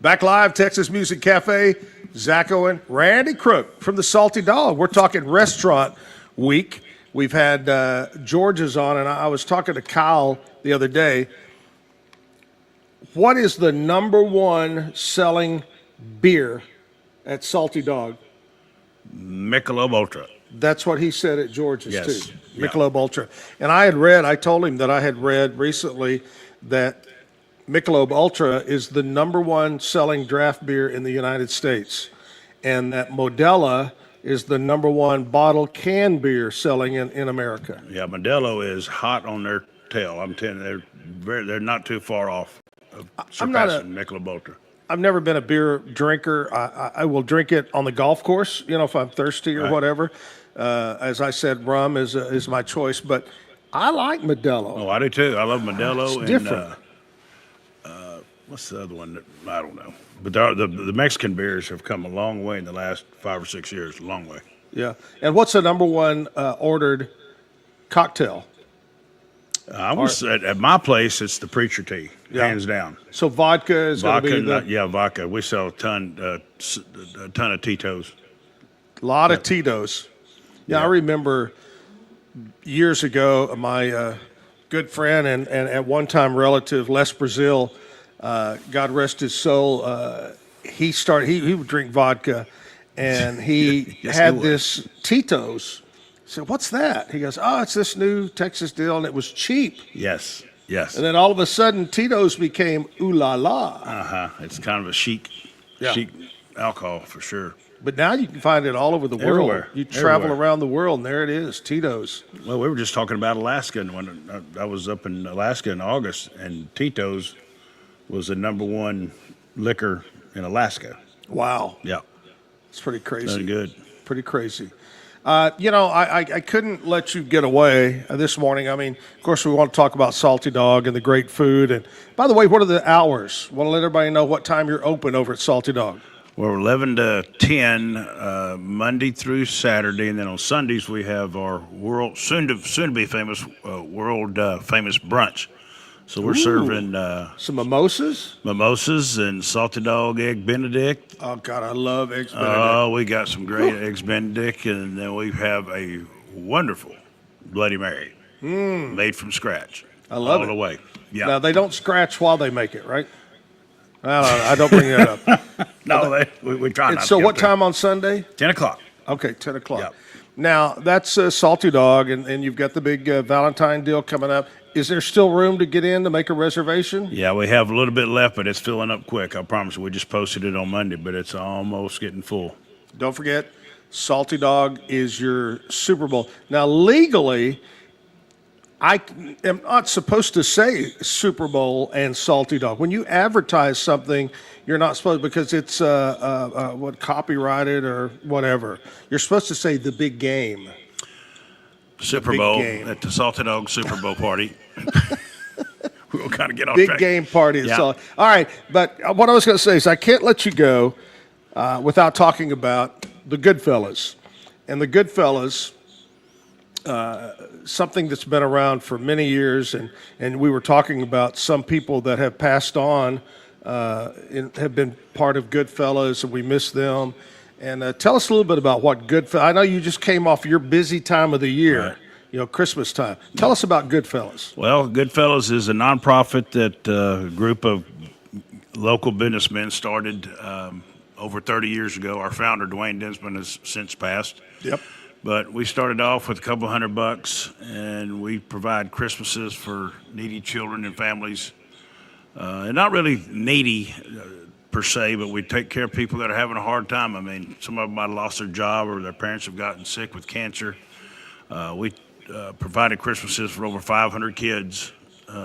Back live, Texas Music Cafe. Zack Owen, Randy Crook from the Salty Dog. We're talking restaurant week. We've had George's on, and I was talking to Kyle the other day. What is the number one selling beer at Salty Dog? Michelob Ultra. That's what he said at George's, Yes. too. Yeah. Michelob Ultra. And I told him that I had read recently that Michelob Ultra is the number one selling draft beer in the United States, and that Modelo is the number one bottled canned beer selling in America. Yeah, Modelo is hot on their tail. I'm telling you, they're not too far off of surpassing Michelob Ultra. I've never been a beer drinker. I will drink it on the golf course, if I'm thirsty or whatever. As I said, rum is my choice, but I like Modelo. Oh, I do too. I love Modelo. It's different. What's the other one? I don't know. But the Mexican beers have come a long way in the last 5 or 6 years. A long way. Yeah. And what's the number one ordered cocktail? I was at my place. It's the Preacher Tea, hands down. So vodka is going to be vodka. We sell a ton of Tito's. A lot of Tito's. Yeah, I remember years ago, my good friend and at one time relative, Les Brazil, God rest his soul, he would drink vodka, and he had this Tito's. I said, "What's that?" He goes, "Oh, it's this new Texas deal, and it was cheap." Yes. And then all of a sudden, Tito's became ooh la la. It's kind of a chic alcohol for sure. But now you can find it all over the world. Everywhere. You travel around the world, and there it is, Tito's. Well, we were just talking about Alaska, and when I was up in Alaska in August, and Tito's was the number one liquor in Alaska. Wow. Yeah. It's pretty crazy. Very good. Pretty crazy. I couldn't let you get away this morning. I mean, of course, we want to talk about Salty Dog and the great food. And by the way, what are the hours? Want to let everybody know what time you're open over at Salty Dog. We're 11 to 10 Monday through Saturday, and then on Sundays we have our soon to be famous world famous brunch. So we're serving some mimosas and Salty Dog Egg Benedict. Oh God, I love eggs Benedict. Oh, we got some great eggs Benedict, and then we have a wonderful Bloody Mary made from scratch. I love all it the way. Yeah. Now they don't scratch while they make it, right? I don't bring that up. No, we try not. So to what time on Sunday? 10 o'clock. Okay, 10 o'clock. Yep. Now, that's Salty Dog, and you've got the big Valentine deal coming up. Is there still room to get in to make a reservation? Yeah, we have a little bit left, but it's filling up quick. I promise you. We just posted it on Monday, but it's almost getting full. Don't forget, Salty Dog is your Super Bowl. Now, legally, I am not supposed to say Super Bowl and Salty Dog. When you advertise something, you're not supposed, because it's copyrighted or whatever. You're supposed to say the big game. Super Bowl at the Salty Dog Super Bowl party. We'll kind of get off big track. Game party. Yeah. All right, but what I was going to say is I can't let you go without talking about the Goodfellas. And the Goodfellas, something that's been around for many years, and we were talking about some people that have passed on and have been part of Goodfellas, and we miss them. And tell us a little bit about what Goodfellas. I know you just came off your busy time of the year, Christmas time. Tell us about Goodfellas. Well, Goodfellas is a nonprofit that a group of local businessmen started over 30 years ago. Our founder, Dwayne Dinsman, has since passed. Yep. But we started off with a couple $100, and we provide Christmases for needy children and families. And not really needy per se, but we take care of people that are having a hard time. I mean, some of them might have lost their job or their parents have gotten sick with cancer. We provided Christmases for over 500 kids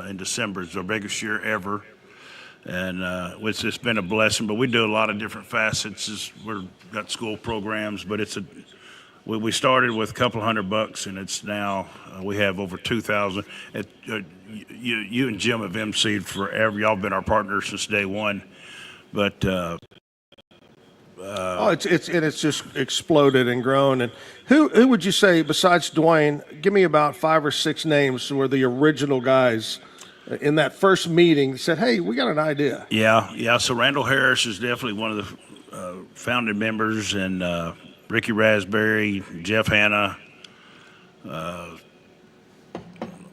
in December. It's our biggest year ever. And it's been a blessing, but we do a lot of different facets. We've got school programs, but we started with a couple $100, and it's now we have over 2,000. You and Jim have emceed forever. Y'all been our partners since day one. But it's just exploded and grown. And who would you say besides Dwayne? Give me about 5 or 6 names who were the original guys in that first meeting said, "Hey, we got an idea"? Yeah. So Randall Harris is definitely one of the founding members, and Ricky Raspberry, Jeff Hanna.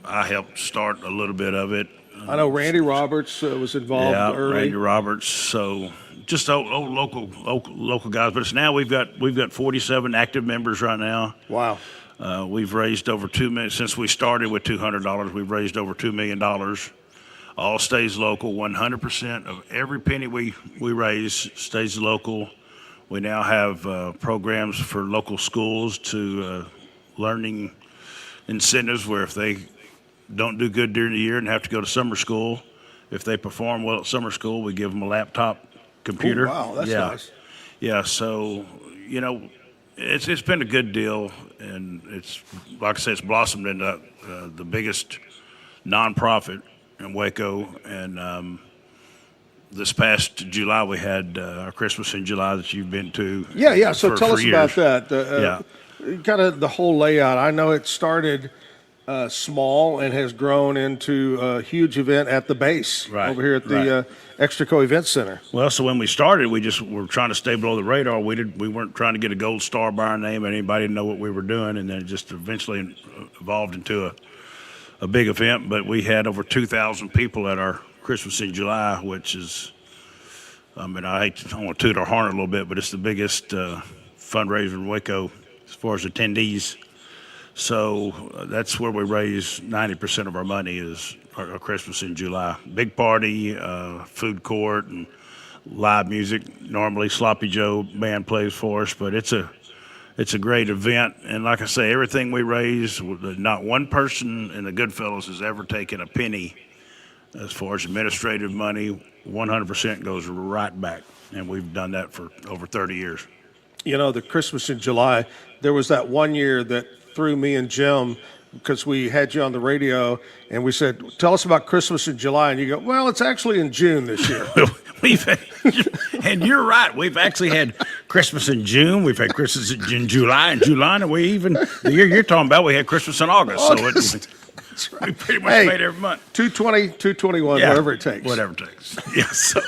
I helped start a little bit of it. I know Randy Roberts was involved early. Randy Roberts. So just old local guys. But it's now we've got 47 active members right now. Wow. We've raised over $2 million since we started with $200. We've raised over $2 million. All stays local. 100% of every penny we raise stays local. We now have programs for local schools to learning incentives where if they don't do good during the year and have to go to summer school, if they perform well at summer school, we give them a laptop computer. Ooh, wow, that's nice. Yeah, so, it's been a good deal, and it's, like I said, it's blossomed into the biggest nonprofit in Waco, and this past July we had our Christmas in July that you've been to. Yeah. So tell us years. about that. Kind of the whole layout. I know it started small and has grown into a huge event at the base over here at the Extraco Event Center. Well, so when we started, we just were trying to stay below the radar. We weren't trying to get a gold star by our name, and anybody didn't know what we were doing, and then it just eventually evolved into a big event. But we had over 2,000 people at our Christmas in July, which is, I don't want to toot our horn a little bit, but it's the biggest fundraiser in Waco as far as attendees. So that's where we raise 90% of our money is our Christmas in July. Big party, food court, and live music. Normally Sloppy Joe band plays for us, but it's a great event. And like I say, everything we raise, not one person in the Goodfellas has ever taken a penny as far as administrative money. 100% goes right back, and we've done that for over 30 years. The Christmas in July, there was that one year that threw me and Jim because we had you on the radio and we said, "Tell us about Christmas in July." And you go, "Well, it's actually in June this year." And you're right. We've actually had Christmas in June. We've had Christmas in July, and the year you're talking about, we had Christmas in August. So That's right. We pretty much made every month. 220, 221, whatever it takes. Whatever it takes. Yeah. So.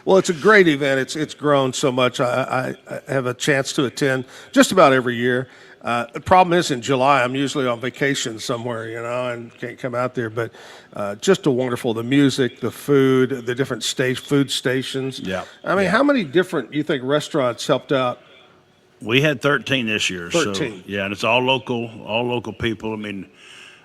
Well, it's a great event. It's grown so much. I have a chance to attend just about every year. The problem is in July, I'm usually on vacation somewhere, and can't come out there. But just the music, the food, the different food stations. Yeah. How many different, you think, restaurants helped out? We had 13 this year. 13. So, and it's all local people.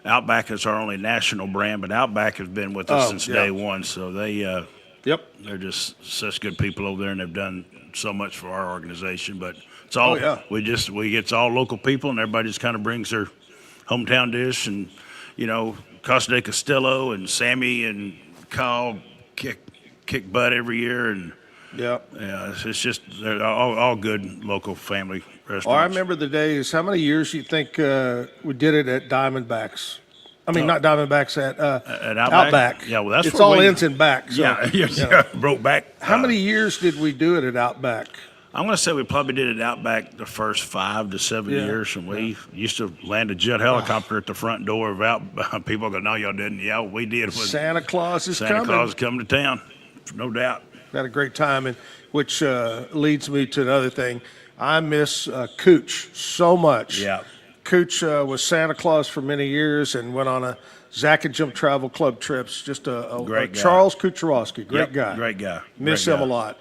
Outback is our only national brand, but Outback has been with us since day one. So they're just such good people over there, and they've done so much for our organization. But it's all it's all local people, and everybody just kind of brings their hometown dish, and Casa de Castillo and Sammy and Kyle kick butt every year, and it's just they're all good local family restaurants. I remember the days. How many years you think we did it at Diamondbacks? Not Diamondbacks, at Outback. Yeah, well, that's it's all ends and backs. So, broke back. How many years did we do it at Outback? I'm going to say we probably did it Outback the first 5 to 7 years, and we used to land a jet helicopter at the front door of Outback. People go, "No, y'all didn't." Yeah, we did. Santa Claus is coming. Santa Claus is coming to town, no doubt. Had a great time, and which leads me to another thing. I miss Cooch so much. Yeah. Cooch was Santa Claus for many years and went on a Zack and Jim Travel Club trips. Just a great guy. Charles Kucherowski, great guy. Great guy. Miss him a lot.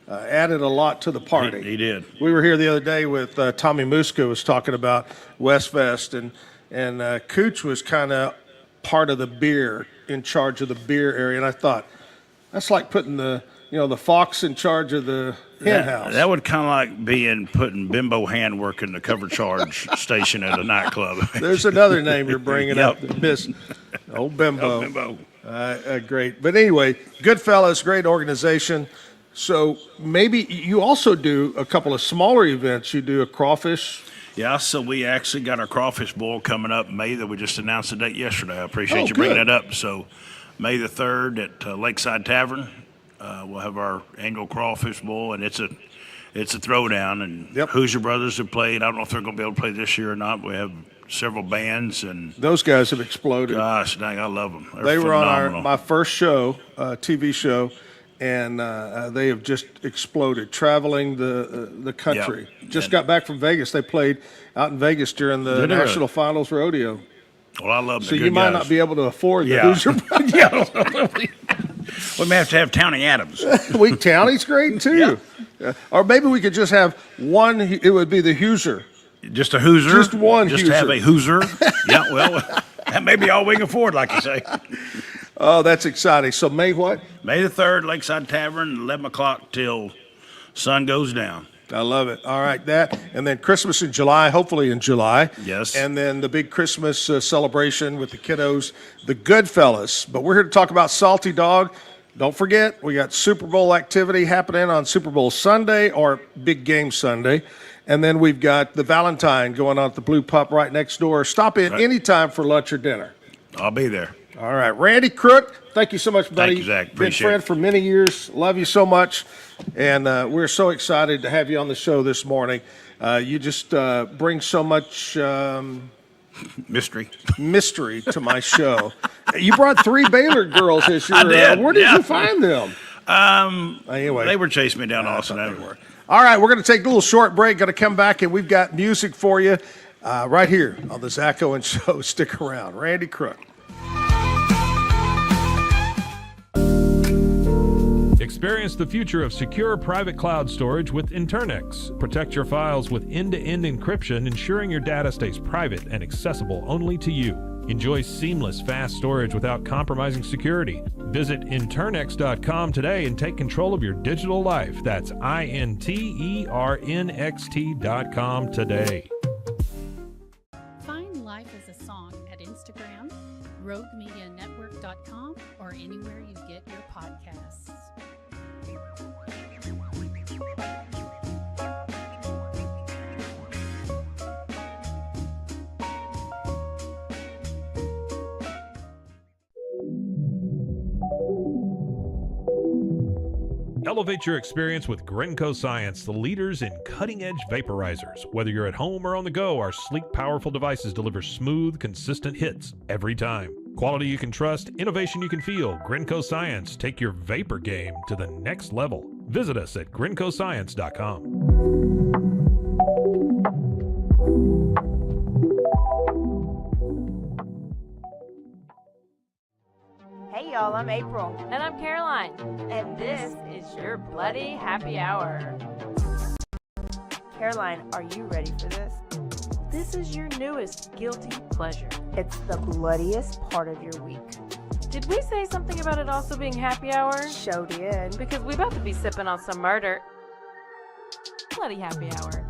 Added a lot to the party. He did. We were here the other day with Tommy Muska was talking about Westvest, and Cooch was kind of part of the beer, in charge of the beer area. And I thought, that's like putting the fox in charge of the hen house. That would kind of like putting Bimbo Handwork in the cover charge station at a nightclub. There's another name you're bringing up. Miss old Bimbo. Oh, Bimbo. Great. But anyway, Goodfellas, great organization. So maybe you also do a couple of smaller events. You do a crawfish. Yeah, so we actually got our crawfish boil coming up May that we just announced the date yesterday. I appreciate you bringing that up. So May the 3rd at Lakeside Tavern. We'll have our annual crawfish bowl, and it's a throwdown. And Hoosier Brothers have played. I don't know if they're going to be able to play this year or not. We have several bands, and those guys have exploded. Gosh, dang, I love them. They were phenomenal. on my first show, TV show, and they have just exploded, traveling the country. Just got back from Vegas. They played out in Vegas during the National Finals Rodeo. Well, I love them. So you might not be able to afford the Hoosier. We may have to have Townie Adams. Townie's great too. Or maybe we could just have one. It would be the Hoosier. Just a Hoosier? Just one Just Hoosier. to have a Hoosier? Yeah, well, that may be all we can afford, like you say. Oh, that's exciting. So May what? May the 3rd, Lakeside Tavern, 11 o'clock till sun goes down. I love it. All right, that. And then Christmas in July, hopefully in July. Yes. And then the big Christmas celebration with the kiddos, the Goodfellas. But we're here to talk about Salty Dog. Don't forget, we got Super Bowl activity happening on Super Bowl Sunday or Big Game Sunday. And then we've got the Valentine going on at the Blue Pup right next door. Stop in anytime for lunch or dinner. I'll be there. All right. Randy Crook, thank you so much, buddy. Thank you, Zach. Been Appreciate friend it. for many years. Love you so much. And we're so excited to have you on the show this morning. You just bring so much mystery to my show. You brought 3 Baylor girls this year. I did. Where did you find them? Anyway. They were chasing me down Austin Avenue. All right, we're going to take a little short break. Going to come back, and we've got music for you right here on the Zack Owen Show. Stick around. Randy Crook. Experience the future of secure private cloud storage with Internix. Protect your files with end-to-end encryption, ensuring your data stays private and accessible only to you. Enjoy seamless, fast storage without compromising security. Visit Internx.com today and take control of your digital life. That's INTERNXT.com today. Find Life as a Song at Instagram, roguemedianetwork.com, or anywhere you get your podcasts. Elevate your experience with Grinco Science, the leaders in cutting-edge vaporizers. Whether you're at home or on the go, our sleek, powerful devices deliver smooth, consistent hits every time. Quality you can trust, innovation you can feel. Grinco Science. Take your vapor game to the next level. Visit us at grincoscience.com. Hey y'all, I'm April. And I'm Caroline. And this is your Bloody Happy Hour. Caroline, are you ready for this? This is your newest guilty pleasure. It's the bloodiest part of your week. Did we say something about it also being happy hour? Show did. Because we about to be sipping on some murder. Bloody Happy Hour.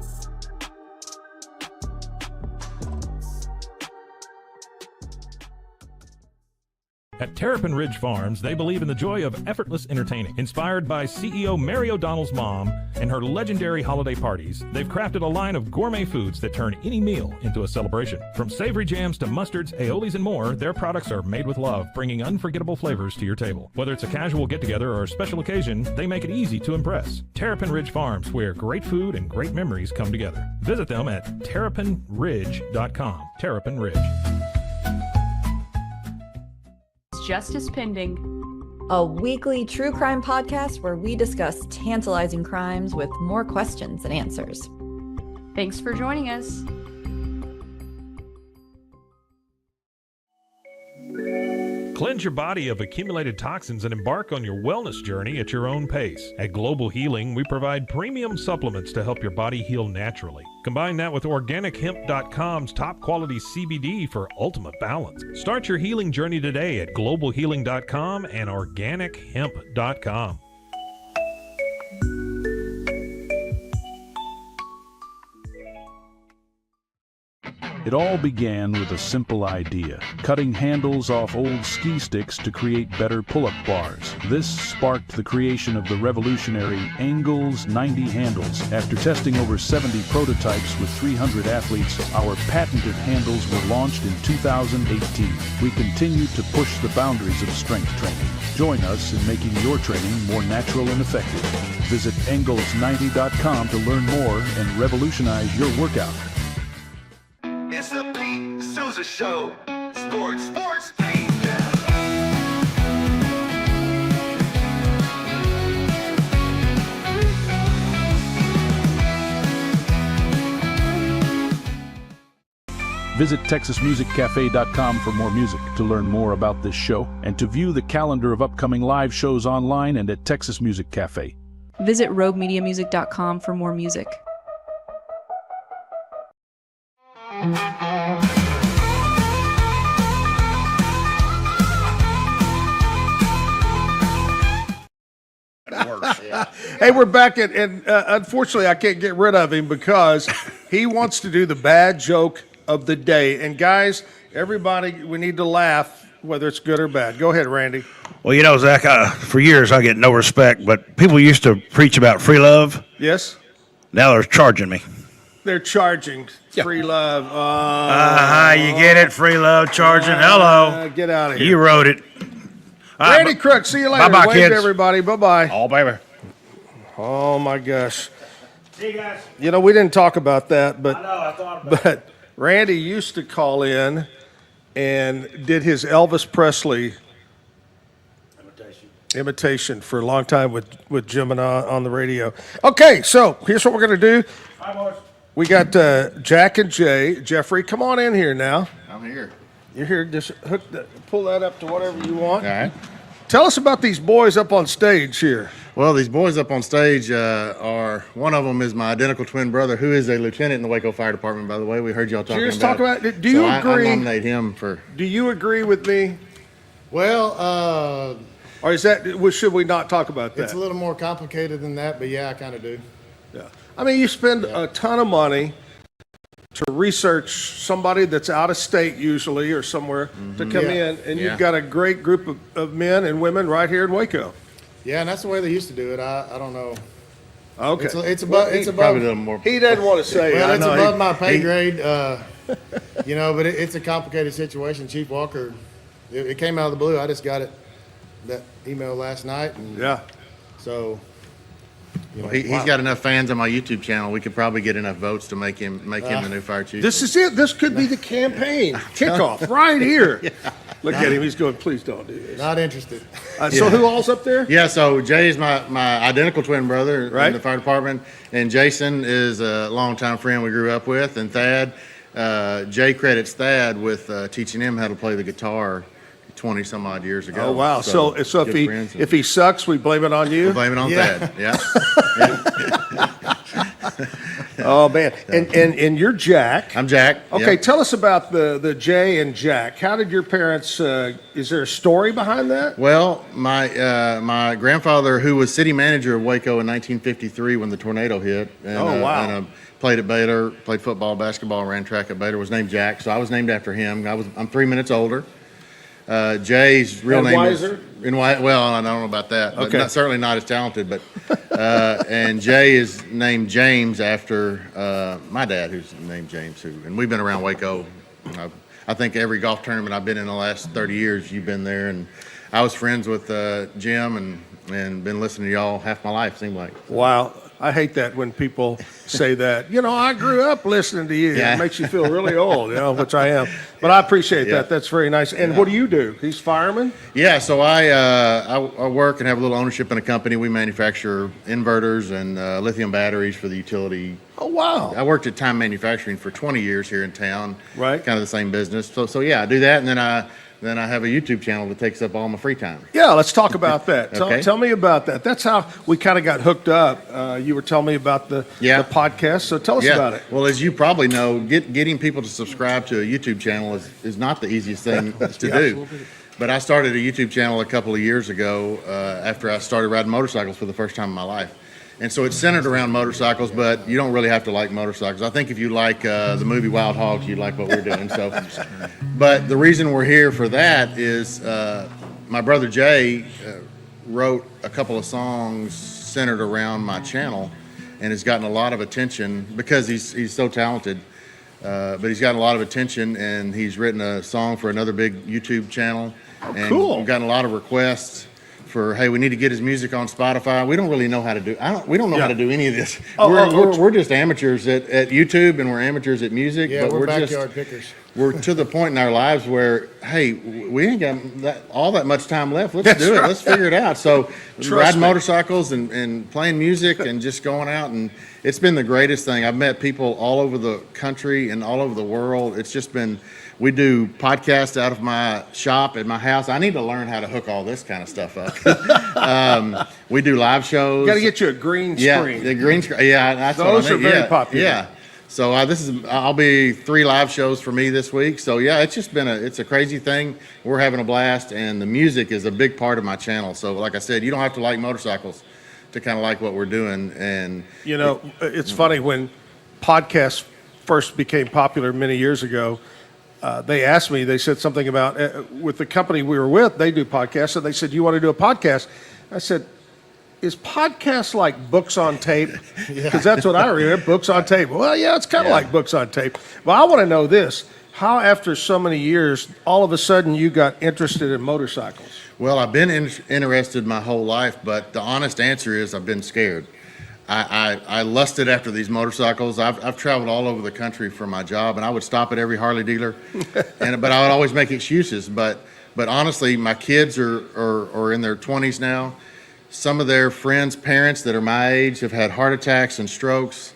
At Terrapin Ridge Farms, they believe in the joy of effortless entertaining. Inspired by CEO Mary O'Donnell's mom and her legendary holiday parties, they've crafted a line of gourmet foods that turn any meal into a celebration. From savory jams to mustards, aiolis, and more, their products are made with love, bringing unforgettable flavors to your table. Whether it's a casual get-together or a special occasion, they make it easy to impress. Terrapin Ridge Farms, where great food and great memories come together. Visit them at terrapinridge.com. Terrapin Ridge. Justice Pending, a weekly true crime podcast where we discuss tantalizing crimes with more questions than answers. Thanks for joining us. Cleanse your body of accumulated toxins and embark on your wellness journey at your own pace. At Global Healing, we provide premium supplements to help your body heal naturally. Combine that with OrganicHemp.com's top quality CBD for ultimate balance. Start your healing journey today at GlobalHealing.com and OrganicHemp.com. It all began with a simple idea, cutting handles off old ski sticks to create better pull-up bars. This sparked the creation of the revolutionary Angles 90 handles. After testing over 70 prototypes with 300 athletes, our patented handles were launched in 2018. We continue to push the boundaries of strength training. Join us in making your training more natural and effective. Visit Angles90.com to learn more and revolutionize your workout. It's the Pete Souza Show. Sports, Pete. Visit TexasMusicCafe.com for more music, to learn more about this show, and to view the calendar of upcoming live shows online and at Texas Music Cafe. Visit RogueMediaMusic.com for more music. Hey, we're back, and unfortunately, I can't get rid of him because he wants to do the bad joke of the day. And guys, everybody, we need to laugh, whether it's good or bad. Go ahead, Randy. Well, you know, Zach, for years I get no respect, but people used to preach about free love. Yes? Now they're charging me. They're charging free love. You get it? Free love, charging. Hello. Get out of here. You wrote it. Randy Crook, see you later. Bye-bye, Wave kids. to everybody. Bye-bye. Oh, baby. Oh, my gosh. See you guys. You know, we didn't talk about that, but I know, I thought about but Randy used to call in and did his Elvis Presley imitation for a long time with Jim and on the radio. Okay, so here's what we're going to do. Hi, boys. We got Jack and Jay. Jeffrey, come on in here now. I'm here. You're here. Just pull that up to whatever you want. All right. Tell us about these boys up on stage here. Well, these boys up on stage are, one of them is my identical twin brother, who is a lieutenant in the Waco Fire Department, by the way. We heard y'all talking Just about talk about it. Do you agree? I nominate him for. Do you agree with me? Well, or is that, should we not talk about that? it's a little more complicated than that, but yeah, I kind of do. Yeah. I mean, you spend a ton of money to research somebody that's out of state usually or somewhere to come in, and you've got a great group of men and women right here in Waco. Yeah, and that's the way they used to do it. I don't know. Okay. It's above. It's above. Probably a little more. He doesn't want to say. Well, I it's know. above my pay grade. You know, but it's a complicated situation. Chief Walker, it came out of the blue. I just got that email last night. And so, you know, he's got enough fans on my YouTube channel. We could probably get enough votes to make him the new fire chief. This is it. This could be the campaign kickoff right here. Look at him. He's going, please don't do this. Not interested. So who all's up there? Yeah, so Jay is my identical twin brother in the fire department, and Jason is a longtime friend we grew up with, and Thad, Jay credits Thad with teaching him how to play the guitar 20 some odd years ago. Oh wow! So if he sucks, we blame it on you. We blame it on Thad. Yeah. Oh man! And you're Jack. I'm Jack. Okay, Yep. tell us about the Jay and Jack. How did your parents? Is there a story behind that? Well, my grandfather, who was city manager of Waco in 1953 when the tornado hit, and, played at Baylor, played football, basketball, ran track at Baylor, was named Jack. So I was named after him. I'm 3 minutes older. Jay's real name wiser? is well, I don't know about that, but Okay. certainly not as talented. But and Jay is named James after my dad, who's named James. And we've been around Waco. I think every golf tournament I've been in the last 30 years, you've been there. And I was friends with Jim and been listening to y'all half my life. Seemed like. Wow. I hate that when people say that. You know, I grew up listening to you. Yeah. It makes you feel really old, which I am. But I appreciate that. That's very nice. And what do you do? He's fireman? Yeah, so I work and have a little ownership in a company. We manufacture inverters and lithium batteries for the utility. Oh, wow. I worked at Time Manufacturing for 20 years here in town. Right. Kind of the same business. So yeah, I do that, and then I have a YouTube channel that takes up all my free time. Yeah, let's talk about that. Okay. Tell me about that. That's how we kind of got hooked up. You were telling me about the podcast, so tell us about it. Well, as you probably know, getting people to subscribe to a YouTube channel is not the easiest thing to do. Absolutely. But I started a YouTube channel a couple of years ago after I started riding motorcycles for the first time in my life. And so it's centered around motorcycles, but you don't really have to like motorcycles. I think if you like the movie Wild Hogs, you'd like what we're doing. So, but the reason we're here for that is my brother Jay wrote a couple of songs centered around my channel, and has gotten a lot of attention because he's so talented. But he's gotten a lot of attention, and he's written a song for another big YouTube channel. And Cool. we've gotten a lot of requests for, hey, we need to get his music on Spotify. We don't really know how to do. We don't know how to do any of this. We're just amateurs at YouTube, and we're amateurs at music. Yeah, but we're just, backyard pickers. We're to the point in our lives where, hey, we ain't got all that much time left. Let's do it. Let's figure it out. So riding motorcycles and playing music and just going out, and it's been the greatest thing. I've met people all over the country and all over the world. It's just been. We do podcasts out of my shop at my house. I need to learn how to hook all this kind of stuff up. We do live shows. Got to get you a green screen. Yeah, the green screen. Yeah, that's those what I are need. very popular. Yeah. So I'll be 3 live shows for me this week. So yeah, it's just been it's a crazy thing. We're having a blast, and the music is a big part of my channel. So like I said, you don't have to like motorcycles to kind of like what we're doing. And you know, it's funny when podcasts first became popular many years ago. They asked me, they said something about, with the company we were with, they do podcasts, and they said, you want to do a podcast? I said, is podcast like books on tape? Because that's what I read, books on tape. Well, yeah, it's kind of like books on tape. But I want to know this, how after so many years, all of a sudden you got interested in motorcycles? Well, I've been interested my whole life, but the honest answer is I've been scared. I lusted after these motorcycles. I've traveled all over the country for my job, and I would stop at every Harley dealer, but I would always make excuses. But honestly, my kids are in their 20s now. Some of their friends' parents that are my age have had heart attacks and strokes,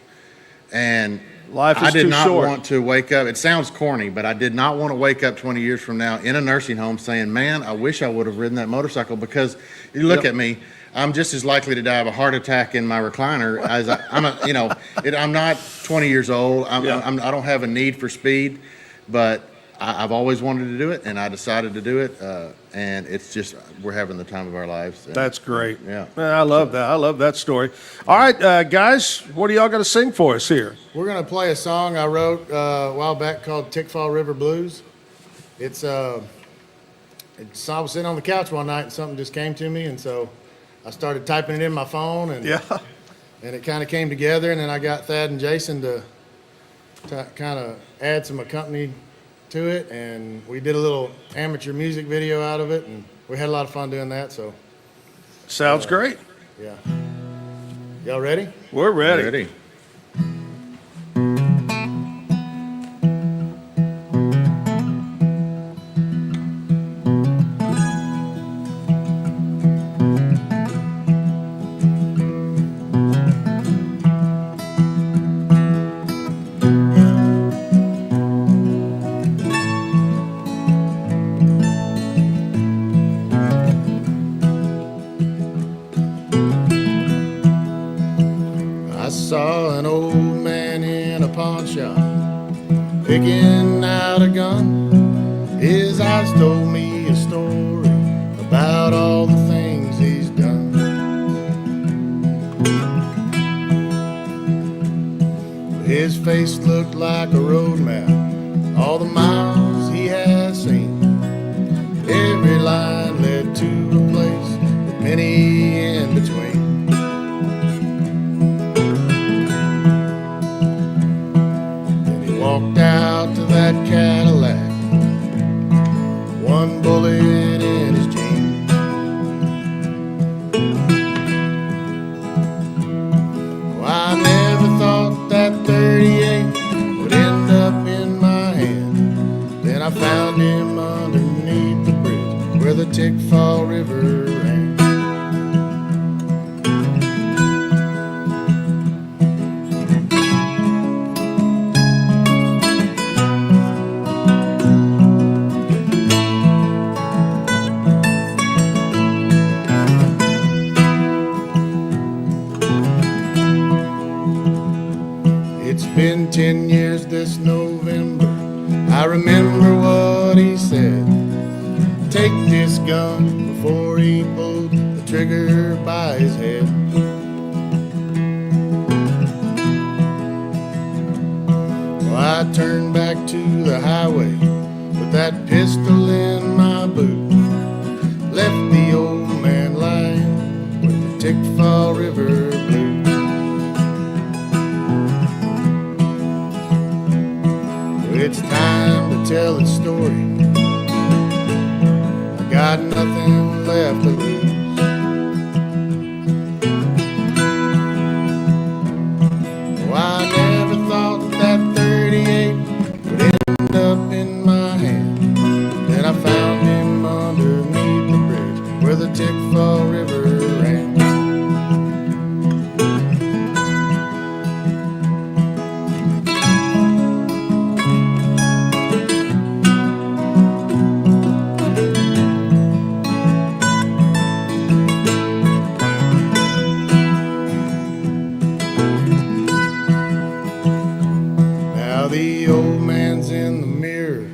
and life is I did too not short. want to wake up. It sounds corny, but I did not want to wake up 20 years from now in a nursing home saying, "Man, I wish I would have ridden that motorcycle." Because you look at me. I'm just as likely to die of a heart attack in my recliner as I'm not 20 years old. I don't have a need for speed, but I've always wanted to do it, and I decided to do it. And it's just, we're having the time of our lives. That's great. Yeah. Man, I love that. I love that story. All right, guys, what are y'all going to sing for us here? We're going to play a song I wrote a while back called Tickfall River Blues. I was sitting on the couch one night, and something just came to me, and so I started typing it in my phone, and it kind of came together, and then I got Thad and Jason to kind of add some accompany to it, and we did a little amateur music video out of it, and we had a lot of fun doing that. So sounds great. Yeah. Y'all ready? We're ready. I saw an old man in a pawn shop picking out a gun. His eyes told me a story about all the things he's done. His face looked like a road map, all the miles he has seen. Every line led to a place with many in between. Walked out to that Cadillac, one bullet in his jeans. Oh, I never thought that 38 would end up in my hand. Then I found him underneath the bridge where the Tickfall River ran. It's been 10 years this November. I remember what he said. Take this gun before he pulled the trigger by his head. I turned back to the highway with that pistol in my boot. Left the old man lying with the Tickfaw River blues. It's time to tell the story. I got nothing left to lose. Oh, I never thought that 38 would end up in my hand. Then I found him underneath the bridge where the Tickfaw River ran. Now the old man's in the mirror,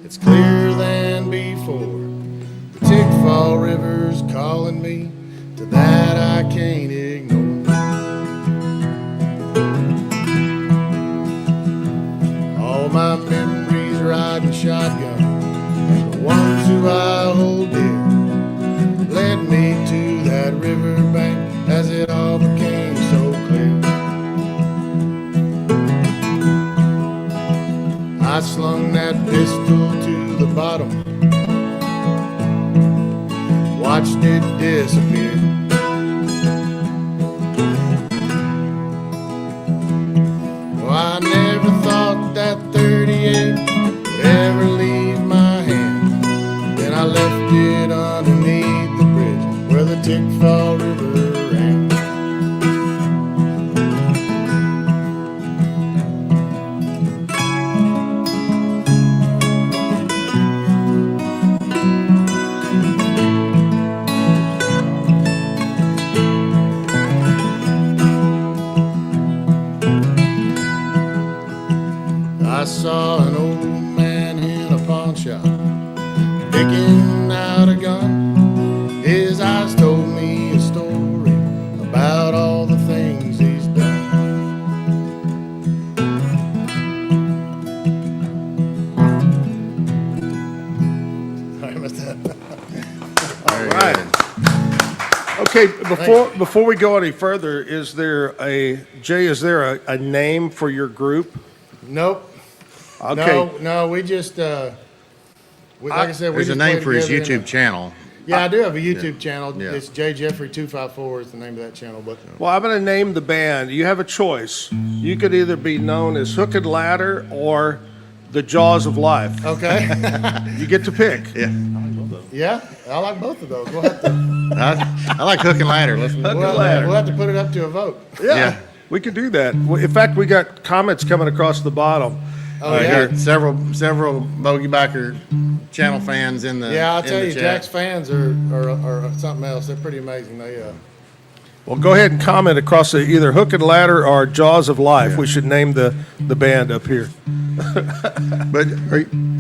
it's clearer than before. The Tickfaw River's calling me, to that I can't ignore. All my memories riding shotgun, and the ones who I hold dear, led me to that riverbank as it all became so clear. I slung that pistol to the bottom, watched it disappear. Oh, I never thought that 38 would ever leave my hand. Then I left it underneath the bridge where the Tickfaw River ran. I saw an old man in a pawn shop picking out a gun. His eyes told me a story about all the things he's done. Sorry, I missed that. All right. Okay, before we go any further, is there a name for your group? Nope. Okay. No, we just, like I said, we There's a just name play for his together in YouTube channel. Yeah, I do have a YouTube channel. Yeah. It's J Jeffrey 254 is the name of that channel. But Well, I'm going to name the band. You have a choice. You could either be known as Hook and Ladder or the Jaws of Life. okay, You get to pick. Yeah. yeah, I like both of those. We'll have to, I like Hook and Ladder. Let's, Hook we'll and have, Ladder. we'll have to put it up to a vote. Yeah, we could do that. In fact, we got comments coming across the bottom. Oh I yeah, got several Bogey Biker channel fans in the yeah. I'll in tell the you, chat. Jack's fans are something else. They're pretty amazing. They Well, go ahead and comment across either Hook and Ladder or Jaws of Life. We should name the band up here. But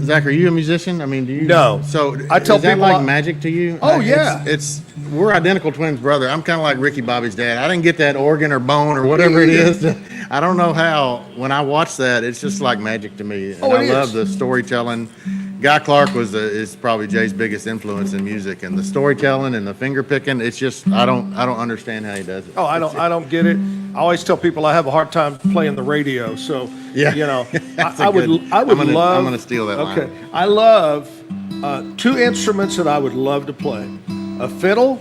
Zach, are you a musician? I mean, do you? No. So I tell is that people like I- magic to you? Oh, yeah. It's we're identical twins, brother. I'm kind of like Ricky Bobby's dad. I didn't get that organ or bone or whatever it is. I don't know how. When I watch that, it's just like magic to me. And Oh, I it love is. the storytelling. Guy Clark is probably Jay's biggest influence in music, and the storytelling and the finger picking. It's just I don't understand how he does it. Oh, I don't get it. I always tell people I have a hard time playing the radio. So Yeah. you know, That's I a would good- I would I'm gonna- love. I'm gonna steal that line. Okay, I love two instruments that I would love to play: a fiddle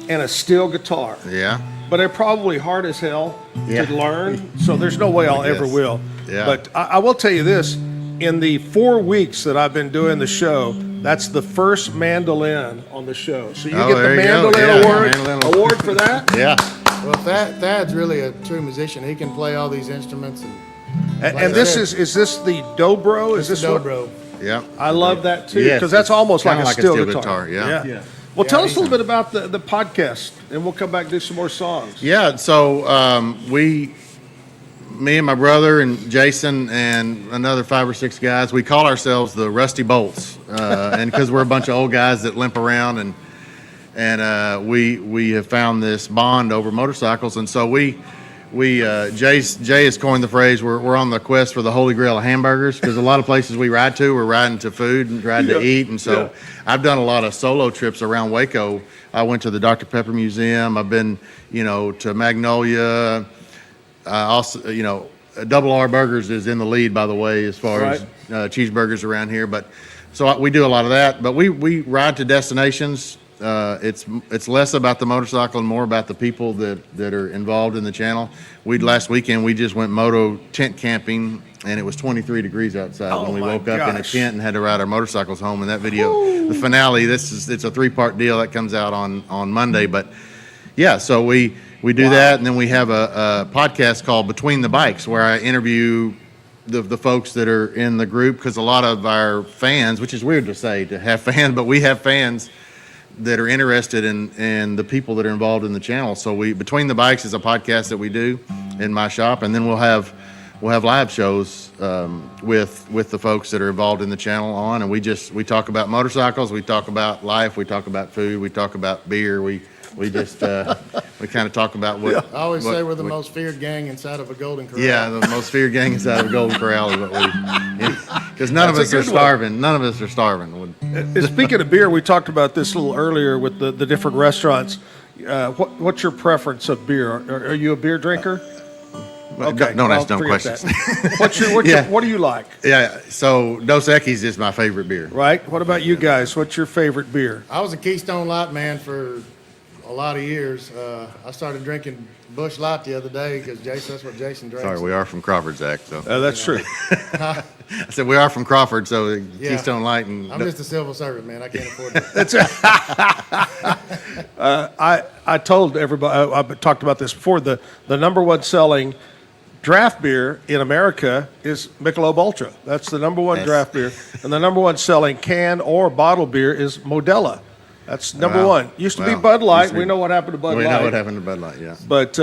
and a steel guitar. Yeah. But they're probably hard as hell Yeah. to learn. So there's no way I'll ever Yes. will. Yeah. But I will tell you this: in the 4 weeks that I've been doing the show, that's the first mandolin on the show. So you Oh, get the there you go. mandolin Yeah, award mandolin. award for that. Yeah. well, Thad's really a true musician. He can play all these instruments. And, Like I this said, is this the dobro? Is this what? dobro. Yeah. I love that too Yes, because that's almost like kinda a like a steel steel guitar. guitar, yeah. Well, Yeah, tell us he's a little bit about the podcast, and we'll come back and do some more songs. Yeah, so me and my brother and Jason and another 5 or 6 guys, we call ourselves the Rusty Bolts, and because we're a bunch of old guys that limp around, and we have found this bond over motorcycles, and so we Jay has coined the phrase, we're on the quest for the holy grail of hamburgers, because a lot of places we ride to, we're riding to food and riding to eat. And so I've done a lot of solo trips around Waco. I went to the Dr. Pepper Museum. I've been, to Magnolia. Also, Double R Burgers is in the lead, by the way, as far as cheeseburgers around here. But so we do a lot of that. But we ride to destinations. It's less about the motorcycle and more about the people that are involved in the channel. Last weekend we just went moto tent camping, and it was 23 degrees outside when we woke up in a tent and had to ride our motorcycles home. And that video, the finale, it's a 3-part deal that comes out on Monday. But yeah, so we do that, and then we have a podcast called Between the Bikes, where I interview the folks that are in the group, because a lot of our fans, which is weird to say to have fans, but we have fans that are interested in the people that are involved in the channel. So Between the Bikes is a podcast that we do in my shop, and then we'll have live shows with the folks that are involved in the channel on, and we talk about motorcycles, we talk about life, we talk about food, we talk about beer, we just we kind of talk about what I always say we're the most feared gang inside of a Golden Corral. Yeah, the most feared gang inside of a Golden Corral is what because none of us are starving. None of us are starving. And speaking of beer, we talked about this a little earlier with the different restaurants. What's your preference of beer? Are you a beer drinker? Okay, don't ask dumb questions. What do you like? Yeah, so Dos Equis is my favorite beer. Right. What about you guys? What's your favorite beer? I was a Keystone Light man for a lot of years. I started drinking Busch Light the other day because that's what Jason drinks. Sorry, we are from Crawford, Zach. So that's true. I said we are from Crawford, so Keystone Light and I'm just a civil servant, man. I can't afford it. That's I told everybody. I've talked about this before. The number one selling draft beer in America is Michelob Ultra. That's the number one draft beer, and the number one selling can or bottle beer is Modelo. That's number one. Used to be Bud Light. We know what happened to Bud Light. We know what happened to Bud Light, yeah. But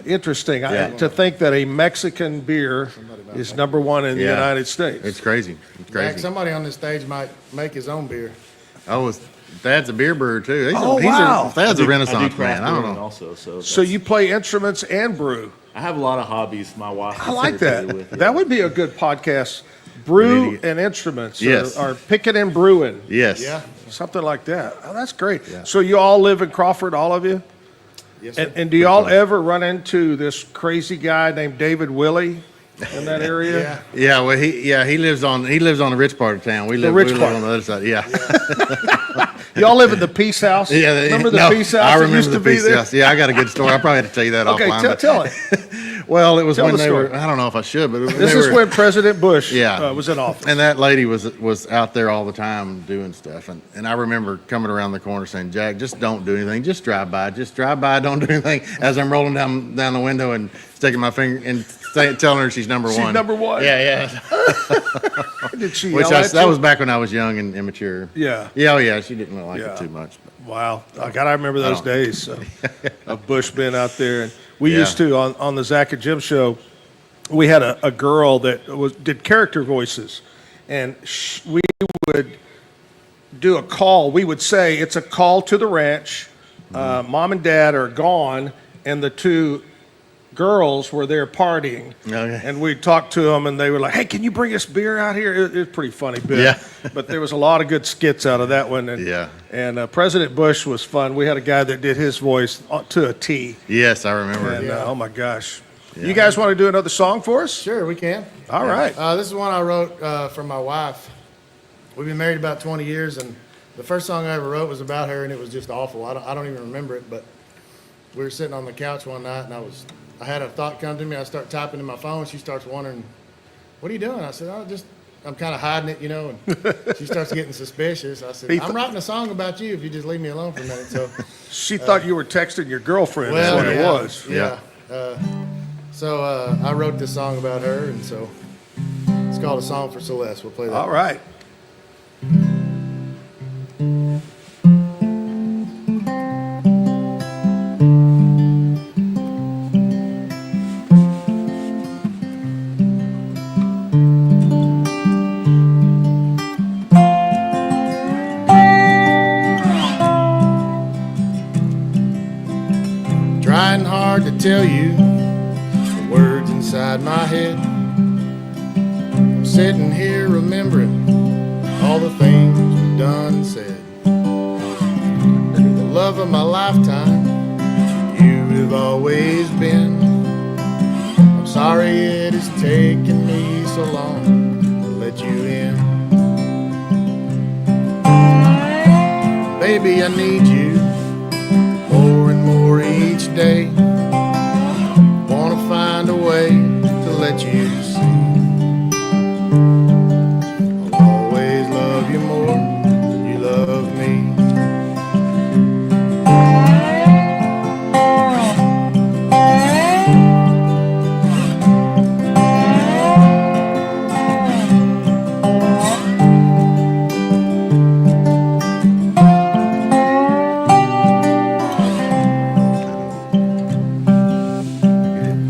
interesting to think that a Mexican beer is number one in the United States. It's crazy. It's crazy. Jack, somebody on this stage might make his own beer. Oh, Thad's a beer brewer too. Wow. Thad's a Renaissance man. I don't know. Also, so you play instruments and brew. I have a lot of hobbies. My wife. I like that. That would be a good podcast. Brew and instruments. Yes. Or picking and brewing. Yes. Yeah. Something like that. Oh, that's great. Yeah. So you all live in Crawford, all of you? Yes, sir. And do y'all ever run into this crazy guy named David Willie in that area? Yeah. Yeah. Well, he lives on the rich part of town. We live on the other side. Yeah. Y'all live in the Peace House? Yeah. Remember the Peace House? I remember used the to be Peace there? House. Yeah, I got a good story. I probably have to tell you that offline. Okay, tell it. Well, it was Tell when the they story. were. I don't know if I should, but This is when President Bush Yeah. was in office. And that lady was out there all the time doing stuff. And I remember coming around the corner saying, Jack, just don't do anything. Just drive by. Just drive by. Don't do anything. As I'm rolling down the window and sticking my finger and telling her she's number one. She's number one? Yeah. Did she Which yell at that you? was back when I was young and immature. Yeah. Yeah, oh yeah. She didn't really like Yeah. it too much. Wow. I remember those days of Bush being out there. And we Yeah. used to, on the Zack and Jim show, we had a girl that did character voices. And we would do a call. We would say, it's a call to the ranch. Mom and Dad are gone, and the two girls were there partying. Okay. And we talked to them, and they were like, hey, can you bring us beer out here? It was pretty funny bit. Yeah. But there was a lot of good skits out of that one. And, Yeah. And President Bush was fun. We had a guy that did his voice to a T. Yes, I remember. And oh, my gosh. You guys want to do another song for us? Sure, we can. All right. This is one I wrote for my wife. We've been married about 20 years, and the first song I ever wrote was about her, and it was just awful. I don't even remember it, but we were sitting on the couch one night, and I had a thought come to me. I start typing in my phone. She starts wondering, what are you doing? I said, I'm kind of hiding it, and she starts getting suspicious. I said, I'm writing a song about you if you just leave me alone for a minute. So she thought you were texting your girlfriend. That's what it was. Yeah. So I wrote this song about her, and so it's called A Song for Celeste. We'll play that. All right. Trying hard to tell you head. I'm sitting here remembering all the things we've done and said. You're the love of my lifetime, you have always been. I'm sorry it has taken me so long to let you in. Baby, I need you more and more each day. Wanna find a way to let you see I'll always love you more than you love me.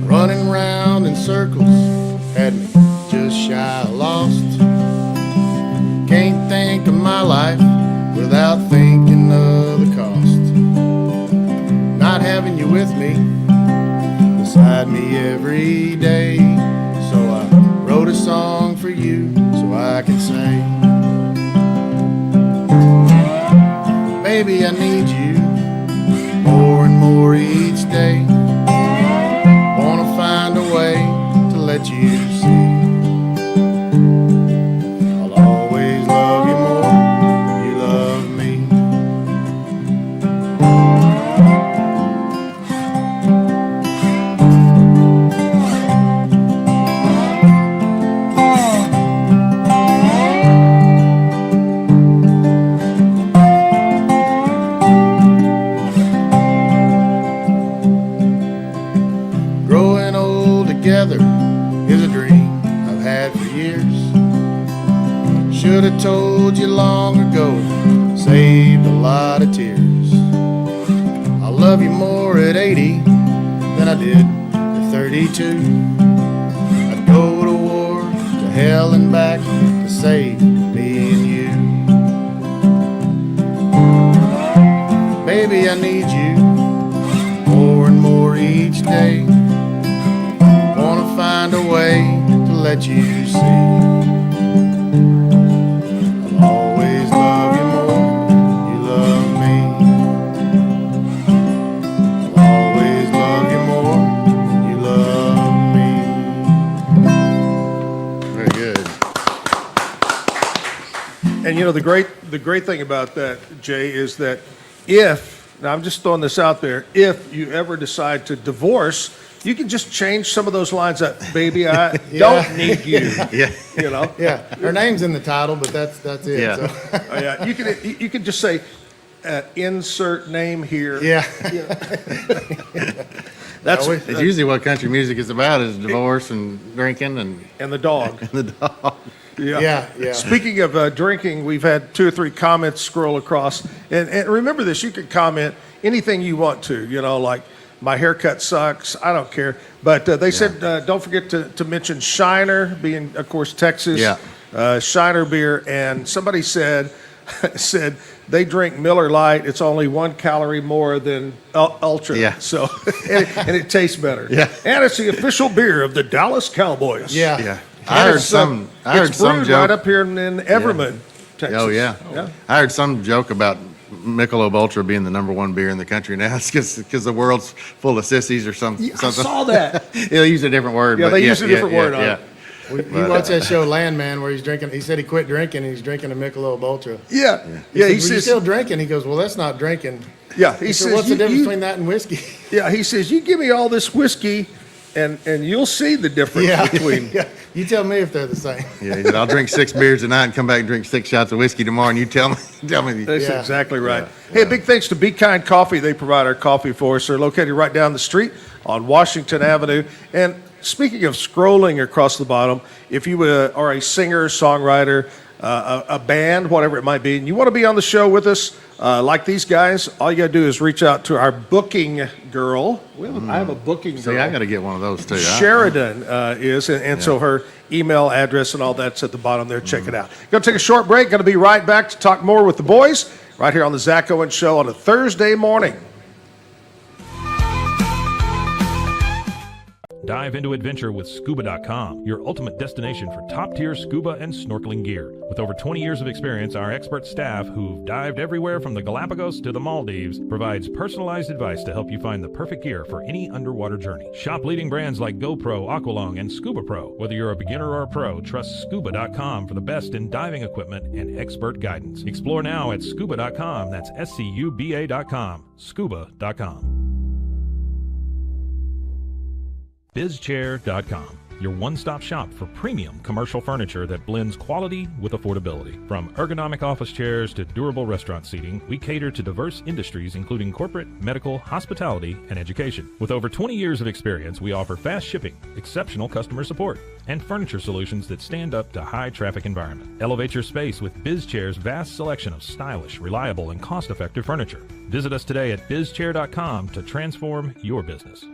Running round in circles had me just shy of lost. Can't think of my life without thinking of the cost. Not having you with me, beside me every day. So I wrote a song for you so I can say, baby, I need you more and more each day. Wanna find a way to let you see I'll always love you more than you love me. Growing old together is a dream I've had for years. Should have told you long ago, saved a lot of tears. I love you more at 80 than I did at 32. I'd go to war, to hell and back to save me and you. Baby, I need you more and more each day. Wanna find a way to let you see I'll always love you more than you love me. I'll always love you more than you love me. Very good. And you know, the great thing about that, Jay, is that now I'm just throwing this out there, if you ever decide to divorce, you can just change some of those lines up. Baby, I don't need you. Yeah. You know? Yeah, her name's in the title, but that's it. Yeah. So. Oh, yeah. You can just say, insert name here. Yeah. That's usually what country music is about, is divorce and drinking and the dog. And the dog. Yeah. Speaking of drinking, we've had 2 or 3 comments scroll across. And remember this, you can comment anything you want to, you know, like, my haircut sucks, I don't care. But they said, don't forget to mention Shiner, being, of course, Texas. Yeah. Shiner beer. And somebody said they drink Miller Lite. It's only 1 calorie more than Ultra. Yeah. So, and it tastes better. Yeah. And it's the official beer of the Dallas Cowboys. Yeah. Yeah. I heard some joke right up here in Everman, Texas. Oh, yeah. I heard some joke about Michelob Ultra being the number 1 beer in the country now. It's because the world's full of sissies or something. I saw that. They'll use a different word. Yeah, but they use a different word on it. You watch that show Landman where he's drinking. He said he quit drinking and he's drinking a Michelob Ultra. Yeah. He said, "Well, you still drinking?" He goes, "Well, that's not drinking." Yeah. He said, "What's the difference between that and whiskey?" Yeah, he says, you give me all this whiskey, and you'll see the difference between. Yeah. You tell me if they're the same. Yeah, he said, I'll drink 6 beers tonight and come back and drink 6 shots of whiskey tomorrow, and you tell me. That's exactly right. Hey, big thanks to Be Kind Coffee. They provide our coffee for us. They're located right down the street on Washington Avenue. And speaking of scrolling across the bottom, if you are a singer, songwriter, a band, whatever it might be, and you want to be on the show with us, like these guys, all you got to do is reach out to our booking girl. I have a booking girl. See, I got to get one of those too. Sheridan is, and so her email address and all that's at the bottom there. Check it out. Going to take a short break. Going to be right back to talk more with the boys right here on the Zack Owen Show on a Thursday morning. Dive into adventure with Scuba.com, your ultimate destination for top-tier scuba and snorkeling gear. With over 20 years of experience, our expert staff, who've dived everywhere from the Galapagos to the Maldives, provides personalized advice to help you find the perfect gear for any underwater journey. Shop leading brands like GoPro, Aqualung, and Scuba Pro. Whether you're a beginner or a pro, trust Scuba.com for the best in diving equipment and expert guidance. Explore now at Scuba.com. That's SCUBA.com. Scuba.com. BizChair.com, your one-stop shop for premium commercial furniture that blends quality with affordability. From ergonomic office chairs to durable restaurant seating, we cater to diverse industries including corporate, medical, hospitality, and education. With over 20 years of experience, we offer fast shipping, exceptional customer support, and furniture solutions that stand up to high-traffic environment. Elevate your space with BizChair's vast selection of stylish, reliable, and cost-effective furniture. Visit us today at BizChair.com to transform your business.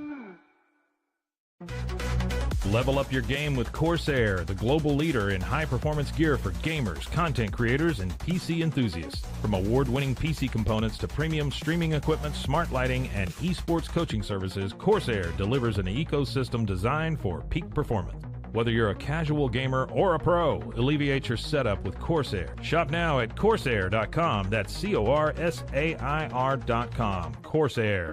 Level up your game with Corsair, the global leader in high-performance gear for gamers, content creators, and PC enthusiasts. From award-winning PC components to premium streaming equipment, smart lighting, and esports coaching services, Corsair delivers an ecosystem designed for peak performance. Whether you're a casual gamer or a pro, alleviate your setup with Corsair. Shop now at Corsair.com. That's Corsair.com. Corsair.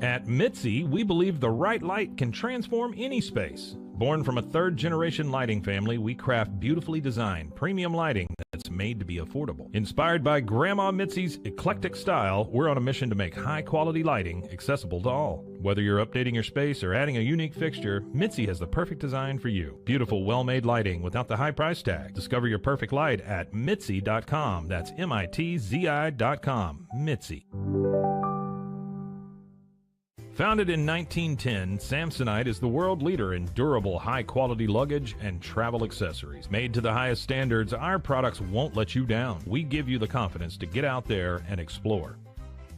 At Mitzi, we believe the right light can transform any space. Born from a third-generation lighting family, we craft beautifully designed premium lighting that's made to be affordable. Inspired by Grandma Mitzi's eclectic style, we're on a mission to make high-quality lighting accessible to all. Whether you're updating your space or adding a unique fixture, Mitzi has the perfect design for you. Beautiful, well-made lighting without the high price tag. Discover your perfect light at Mitzi.com. That's MITZI.com. Mitzi. Founded in 1910, Samsonite is the world leader in durable, high-quality luggage and travel accessories. Made to the highest standards, our products won't let you down. We give you the confidence to get out there and explore.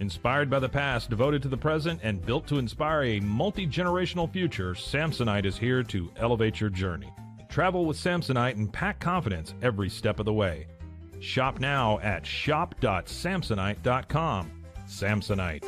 Inspired by the past, devoted to the present, and built to inspire a multi-generational future, Samsonite is here to elevate your journey. Travel with Samsonite and pack confidence every step of the way. Shop now at shop.samsonite.com. Samsonite.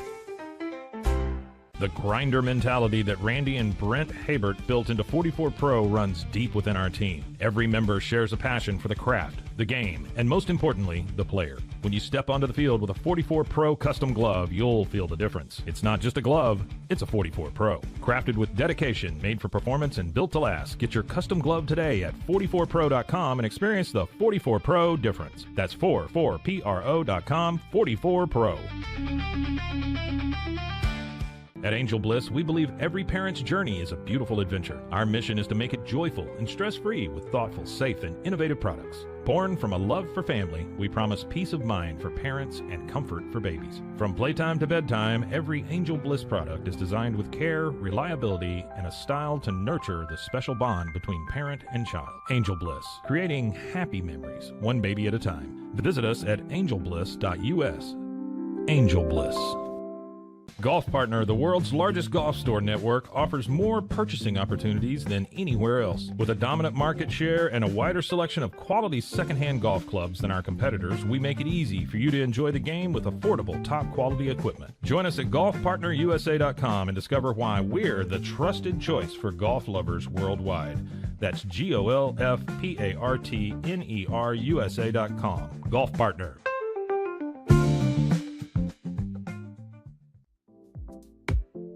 The grinder mentality that Randy and Brent Habert built into 44 Pro runs deep within our team. Every member shares a passion for the craft, the game, and most importantly, the player. When you step onto the field with a 44 Pro custom glove, you'll feel the difference. It's not just a glove, it's a 44 Pro. Crafted with dedication, made for performance, and built to last. Get your custom glove today at 44pro.com and experience the 44 Pro difference. That's 44pro.com, 44 Pro. At Angel Bliss, we believe every parent's journey is a beautiful adventure. Our mission is to make it joyful and stress-free with thoughtful, safe, and innovative products. Born from a love for family, we promise peace of mind for parents and comfort for babies. From playtime to bedtime, every Angel Bliss product is designed with care, reliability, and a style to nurture the special bond between parent and child. Angel Bliss, creating happy memories, one baby at a time. Visit us at angelbliss.us. Angel Bliss. Golf Partner, the world's largest golf store network, offers more purchasing opportunities than anywhere else. With a dominant market share and a wider selection of quality secondhand golf clubs than our competitors, we make it easy for you to enjoy the game with affordable, top-quality equipment. Join us at golfpartnerusa.com and discover why we're the trusted choice for golf lovers worldwide. That's GOLFPARTNERUSA.com. Golf Partner.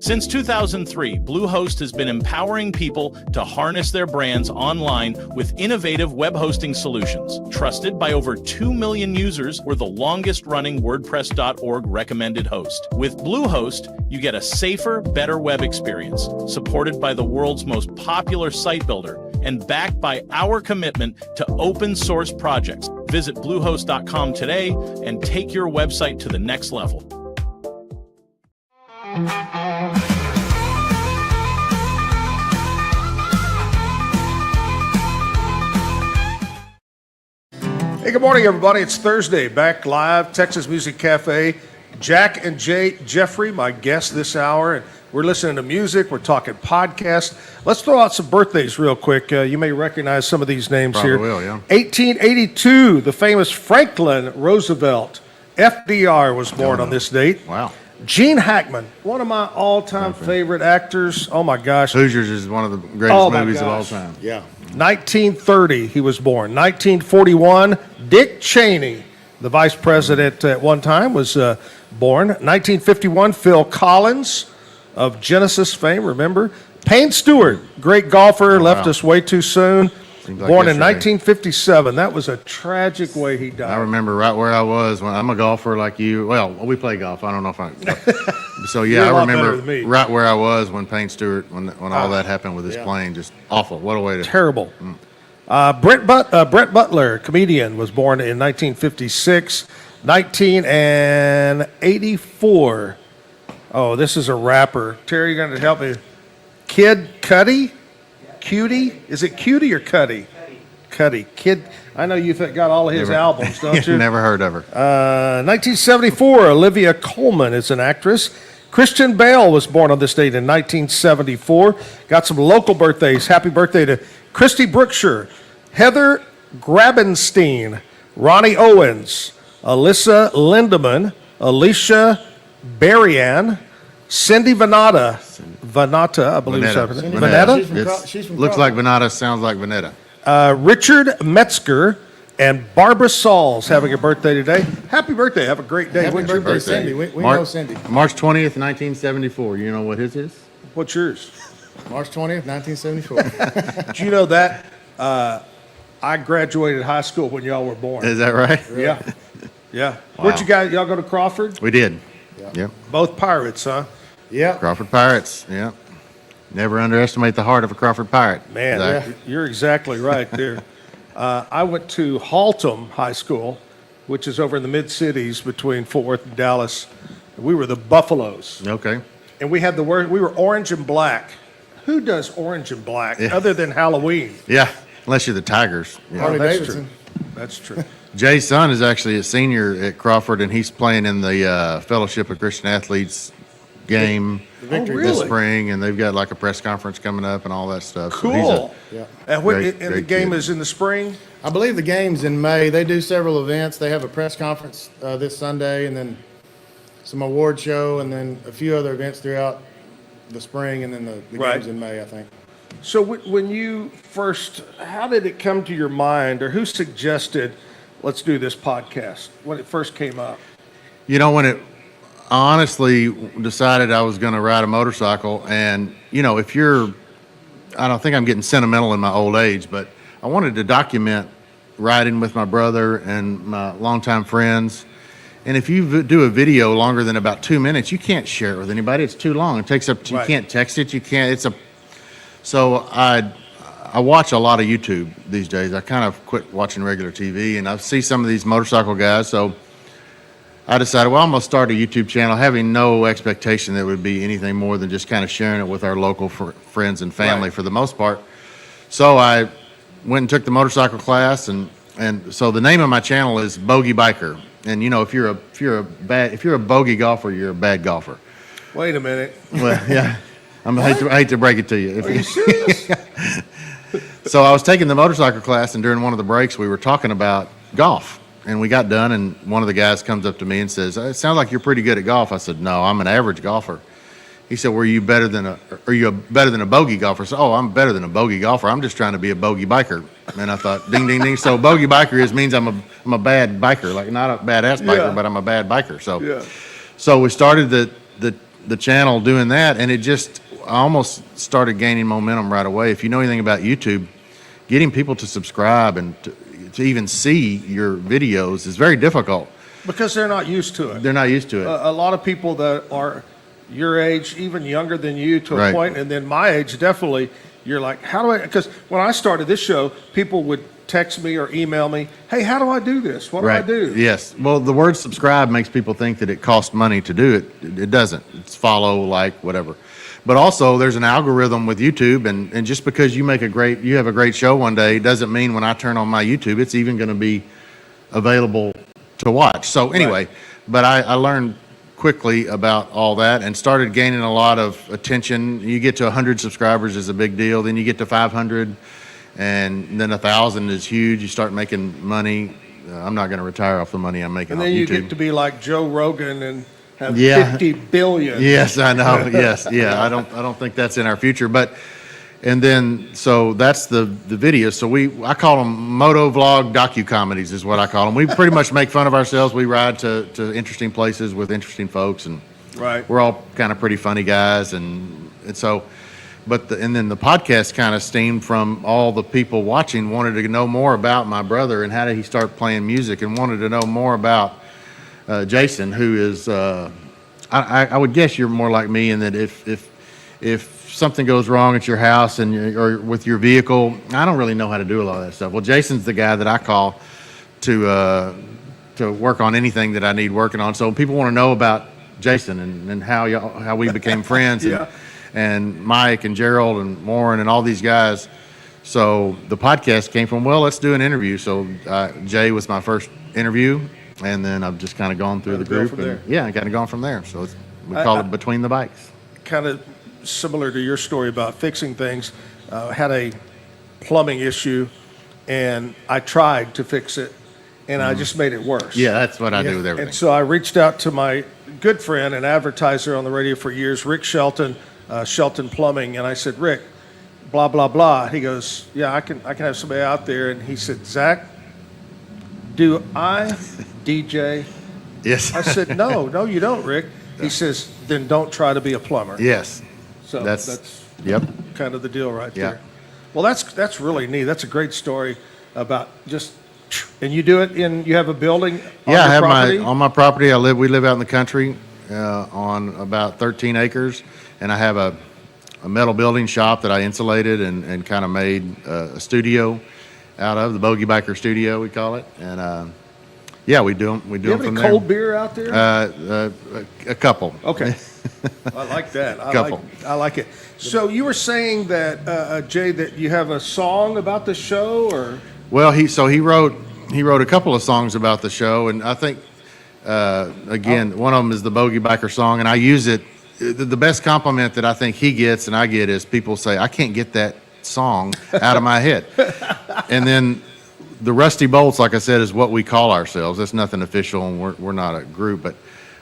Since 2003, Bluehost has been empowering people to harness their brands online with innovative web hosting solutions. Trusted by over 2 million users, we're the longest-running WordPress.org recommended host. With Bluehost, you get a safer, better web experience, supported by the world's most popular site builder, and backed by our commitment to open source projects. Visit Bluehost.com today and take your website to the next level. Hey, good morning, everybody. It's Thursday, back live, Texas Music Cafe. Jack and Jeffrey, my guests this hour, and we're listening to music, we're talking podcasts. Let's throw out some birthdays real quick. You may recognize some of these names Probably here. will, yeah. 1882, the famous Franklin Roosevelt. FDR was born on this date. Wow. Gene Hackman, one of my all-time favorite actors. Oh, my gosh. Hoosiers is one of the greatest movies of all gosh. time. Yeah. 1930, he was born. 1941, Dick Cheney, the vice president at one time, was born. 1951, Phil Collins of Genesis fame, remember? Payne Stewart, great golfer, left us way too soon. Seems like Born in yesterday. 1957. That was a tragic way he died. I remember right where I was when I'm a golfer like you. Well, we play golf. I don't know if I. So You're yeah, a I lot better than remember me. right where I was when Payne Stewart, when all that happened with his plane. Just awful. What a way to. Terrible. Brett Butler, comedian, was born in 1956. 1984. Oh, this is a rapper. Terry, you're going to help me. Kid Cudi? Cutie? Is it Cutie or Cudi? Cudi. Kid. I know you've got all of his albums, don't you? Never heard of her. 1974, Olivia Colman is an actress. Christian Bale was born on this date in 1974. Got some local birthdays. Happy birthday to Christy Brookshire, Heather Grabenstein, Ronnie Owens, Alyssa Lindemann, Alicia Berrien, Cindy Venata, I believe it's Vanetta. Vanetta? She's from Looks Crawford. like Vanetta, sounds like Vanetta. Richard Metzger, and Barbara Sauls having a birthday today. Happy birthday. Have a great day. Happy What's your birthday, Cindy. We know Cindy. March 20th, 1974. You know what his is? What's yours? March 20th, 1974. Do you know that I graduated high school when y'all were born? Is that right? Yeah. Yeah. Wow. Where'd you guys, y'all go to Crawford? We did. Yep. Both Pirates, huh? Yeah. Crawford Pirates. Yep. Never underestimate the heart of a Crawford Pirate. Man, Zach. you're exactly right there. I went to Haltom High School, which is over in the mid-cities between Fort Worth and Dallas. We were the Buffaloes. Okay. And we had the word, we were orange and black. Who does orange and black other than Halloween? Yeah, unless you're the Tigers. Yeah. Harley that's Davidson. true. That's true. Jay's son is actually a senior at Crawford, and he's playing in the Fellowship of Christian Athletes game victory this really? spring, and they've got like a press conference coming up and all that stuff. So Cool. Yeah. And, Great- the great game kid. is in the spring? I believe the game's in May. They do several events. They have a press conference this Sunday, and then some award show, and then a few other events throughout the spring, and then the Right. game's in May, I think. So when you first, how did it come to your mind, or who suggested, let's do this podcast, when it first came up? You know, when it I honestly decided I was going to ride a motorcycle, and you know, if you're, I don't think I'm getting sentimental in my old age, but I wanted to document riding with my brother and my longtime friends. And if you do a video longer than about 2 minutes, you can't share it with anybody. It's too long. It takes up. You Right. can't text it. You can't. It's a. So I watch a lot of YouTube these days. I kind of quit watching regular TV, and I see some of these motorcycle guys. So I decided, well, I'm going to start a YouTube channel, having no expectation that it would be anything more than just kind of sharing it with our local friends and family Right. for the most part. So I went and took the motorcycle class, and so the name of my channel is Bogey Biker. And you know, if you're a bogey golfer, you're a bad golfer. Wait a minute. Well, yeah, I hate to break it to you. Are you serious? So I was taking the motorcycle class, and during one of the breaks, we were talking about golf. And we got done, and one of the guys comes up to me and says, "It sounds like you're pretty good at golf." I said, "No, I'm an average golfer." He said, "Are you better than a bogey golfer?" I said, "Oh, I'm better than a bogey golfer. I'm just trying to be a bogey biker." And I thought, ding, ding, ding. So bogey biker means I'm a bad biker, like not a badass biker, Yeah. but I'm a bad biker. So, Yeah. so we started the channel doing that, and it just I almost started gaining momentum right away. If you know anything about YouTube, getting people to subscribe and to even see your videos is very difficult. Because they're not used to it. They're not used to it. A lot of people that are your age, even younger than you to a Right. point, and then my age, definitely, you're like, how do I, because when I started this show, people would text me or email me, hey, how do I do this? What do I do? Yes. Well, the word subscribe makes people think that it costs money to do it. It doesn't. It's follow, like, whatever. But also, there's an algorithm with YouTube, and just because you have a great show one day doesn't mean when I turn on my YouTube, it's even going to be available to watch. So anyway, but I learned quickly about all that and started gaining a lot of attention. You get to 100 subscribers is a big deal. Then you get to 500, and then 1,000 is huge. You start making money. I'm not going to retire off the money I'm making And off then you YouTube. get to be like Joe Rogan and have Yeah. 50 billion. Yes, I know. Yes, yeah. I don't think that's in our future, but and then so that's the video. So I call them moto vlog docu-comedies is what I call them. We pretty much make fun of ourselves. We ride to interesting places with interesting folks, and Right. we're all kind of pretty funny guys, and so. But and then the podcast kind of stemmed from all the people watching wanted to know more about my brother and how did he start playing music, and wanted to know more about Jason, who is I would guess you're more like me in that if something goes wrong at your house or with your vehicle, I don't really know how to do a lot of that stuff. Well, Jason's the guy that I call to work on anything that I need working on. So people want to know about Jason and how we became friends. Yeah. And Mike and Gerald and Warren and all these guys. So the podcast came from, well, let's do an interview. So Jay was my first interview, and then I've just kind of gone through the group. And, yeah, kind of gone from there. So we call it Between the Bikes. Kind of similar to your story about fixing things. Had a plumbing issue, and I tried to fix it, and I just made it worse. Yeah, that's what I do with everything. And so I reached out to my good friend and advertiser on the radio for years, Rick Shelton, Shelton Plumbing, and I said, Rick, blah, blah, blah. He goes, yeah, I can have somebody out there. And he said, Zach, do I DJ? Yes. I said, no, you don't, Rick. He says, then don't try to be a plumber. Yes. So that's yep. kind of the deal right Yeah. there. Well, that's really neat. That's a great story about just, and you do it you have a building on Yeah, I your have property? on my property. We live out in the country on about 13 acres, and I have a metal building shop that I insulated and kind of made a studio out of, the Bogey Biker Studio, we call it. And yeah, we do them. We do you them have from any there. cold beer out there? A couple. Okay. I like that. Couple. I like it. So you were saying that, Jay, that you have a song about the show, or? Well, he wrote a couple of songs about the show, and I think again one of them is the Bogey Biker song, and I use it. The best compliment that I think he gets and I get is people say, I can't get that song out of my head. And then the Rusty Bolts, like I said, is what we call ourselves. That's nothing official, and we're not a group, but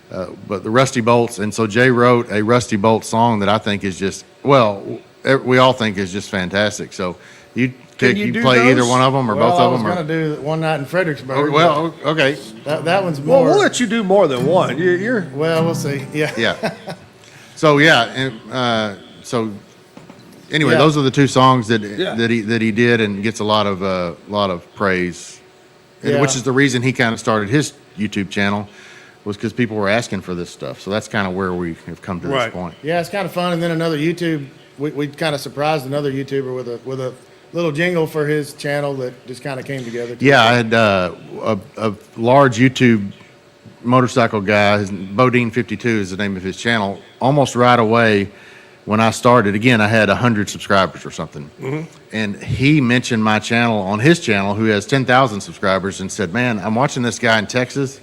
the Rusty Bolts. And so Jay wrote a Rusty Bolt song that I think is just, well, we all think is just fantastic. So you play either one of them or both of them? I was going to do One Night in Fredericksburg. Well, okay. That one's more. Well, we'll let you do more than one. Well, we'll see. Yeah. Yeah. So yeah, and so anyway, Yeah. those are the two songs that Yeah. that he did and gets a lot of praise, and Yeah. which is the reason he kind of started his YouTube channel, was because people were asking for this stuff. So that's kind of where we have come to Right. this point. Yeah, it's kind of fun. And then another YouTube, we kind of surprised another YouTuber with a little jingle for his channel that just kind of came together. Yeah, I had a large YouTube motorcycle guy, Bodine 52 is the name of his channel. Almost right away when I started, again, I had 100 subscribers or something. And he mentioned my channel on his channel, who has 10,000 subscribers, and said, man, I'm watching this guy in Texas.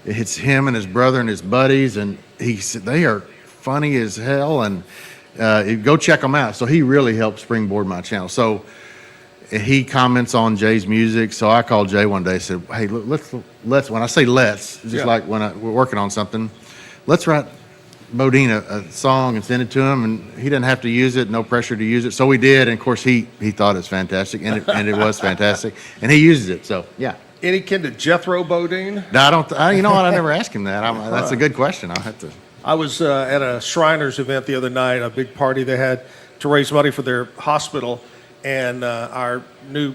It's him and his brother and his buddies, and he said, they are funny as hell, and go check them out. So he really helped springboard my channel. So he comments on Jay's music. So I called Jay one day and said, hey, let's when I say let's, just Yeah. like when we're working on something, let's write Bodine a song and send it to him, and he didn't have to use it, no pressure to use it. So we did, and of course he thought it was fantastic, and it was fantastic, and he uses it. So yeah. Any kin to Jethro Bodine? No, you know what? I never asked him that. That's a good question. I'll have to. I was at a Shriners event the other night, a big party they had to raise money for their hospital, and our new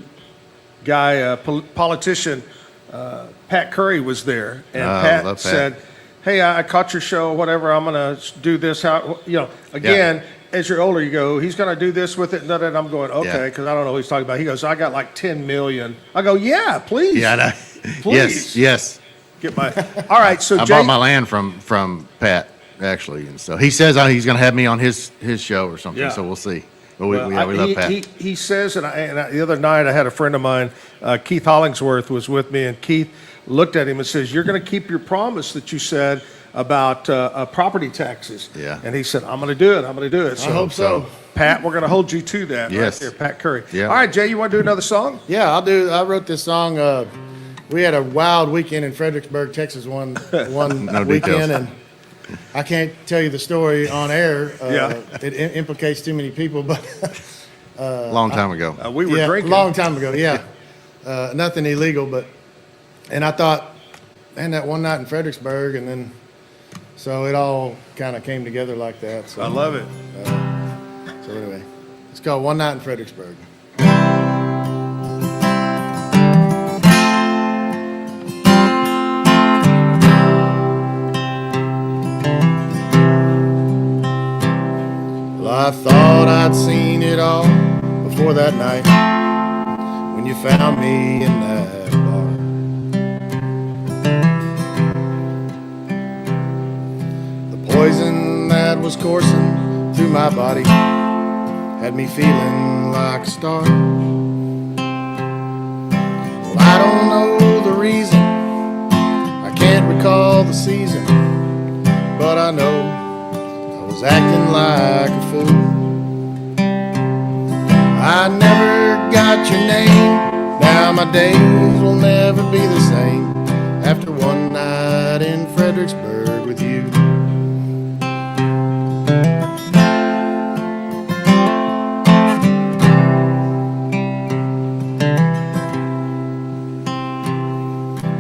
guy, politician, Pat Curry, was there, and Oh, Pat love Pat. said, hey, I caught your show, whatever, I'm going to do this, again, as you're older, you go, he's going to do this with it, and I'm going, okay, Yeah. because I don't know what he's talking about. He goes, I got like 10 million. I go, yeah, please. Yeah, I know. Please. Yes. Get my, all right, so I Jay, bought my land from Pat, actually, and so he says he's going to have me on his show or something. Yeah. So we'll see. But Well, we love Pat. He says, the other night I had a friend of mine, Keith Hollingsworth, was with me, and Keith looked at him and says, you're going to keep your promise that you said about property taxes. Yeah. And he said, I'm going to do it. I'm going to do it. I hope so. Pat, we're going to hold you to that. Yes. Right there, Pat Curry. Yeah. All right, Jay, you want to do another song? Yeah, I wrote this song. We had a wild weekend in Fredericksburg, Texas one No weekend, details. and I can't tell you the story on air. Yeah. It implicates too many people, but Long time ago. We were drinking. Long time ago, yeah. Nothing illegal, and I thought, man, that one night in Fredericksburg, and then so it all kind of came together like that. So I love it. So anyway, it's called One Night in Fredericksburg. Well, I thought I'd seen it all before that night when you found me in that bar. The poison that was coursing through my body had me feeling like a star. Well, I don't know the reason, I can't recall the season, but I know I was acting like a fool. I never got your name, now my days will never be the same after one night in Fredericksburg with you.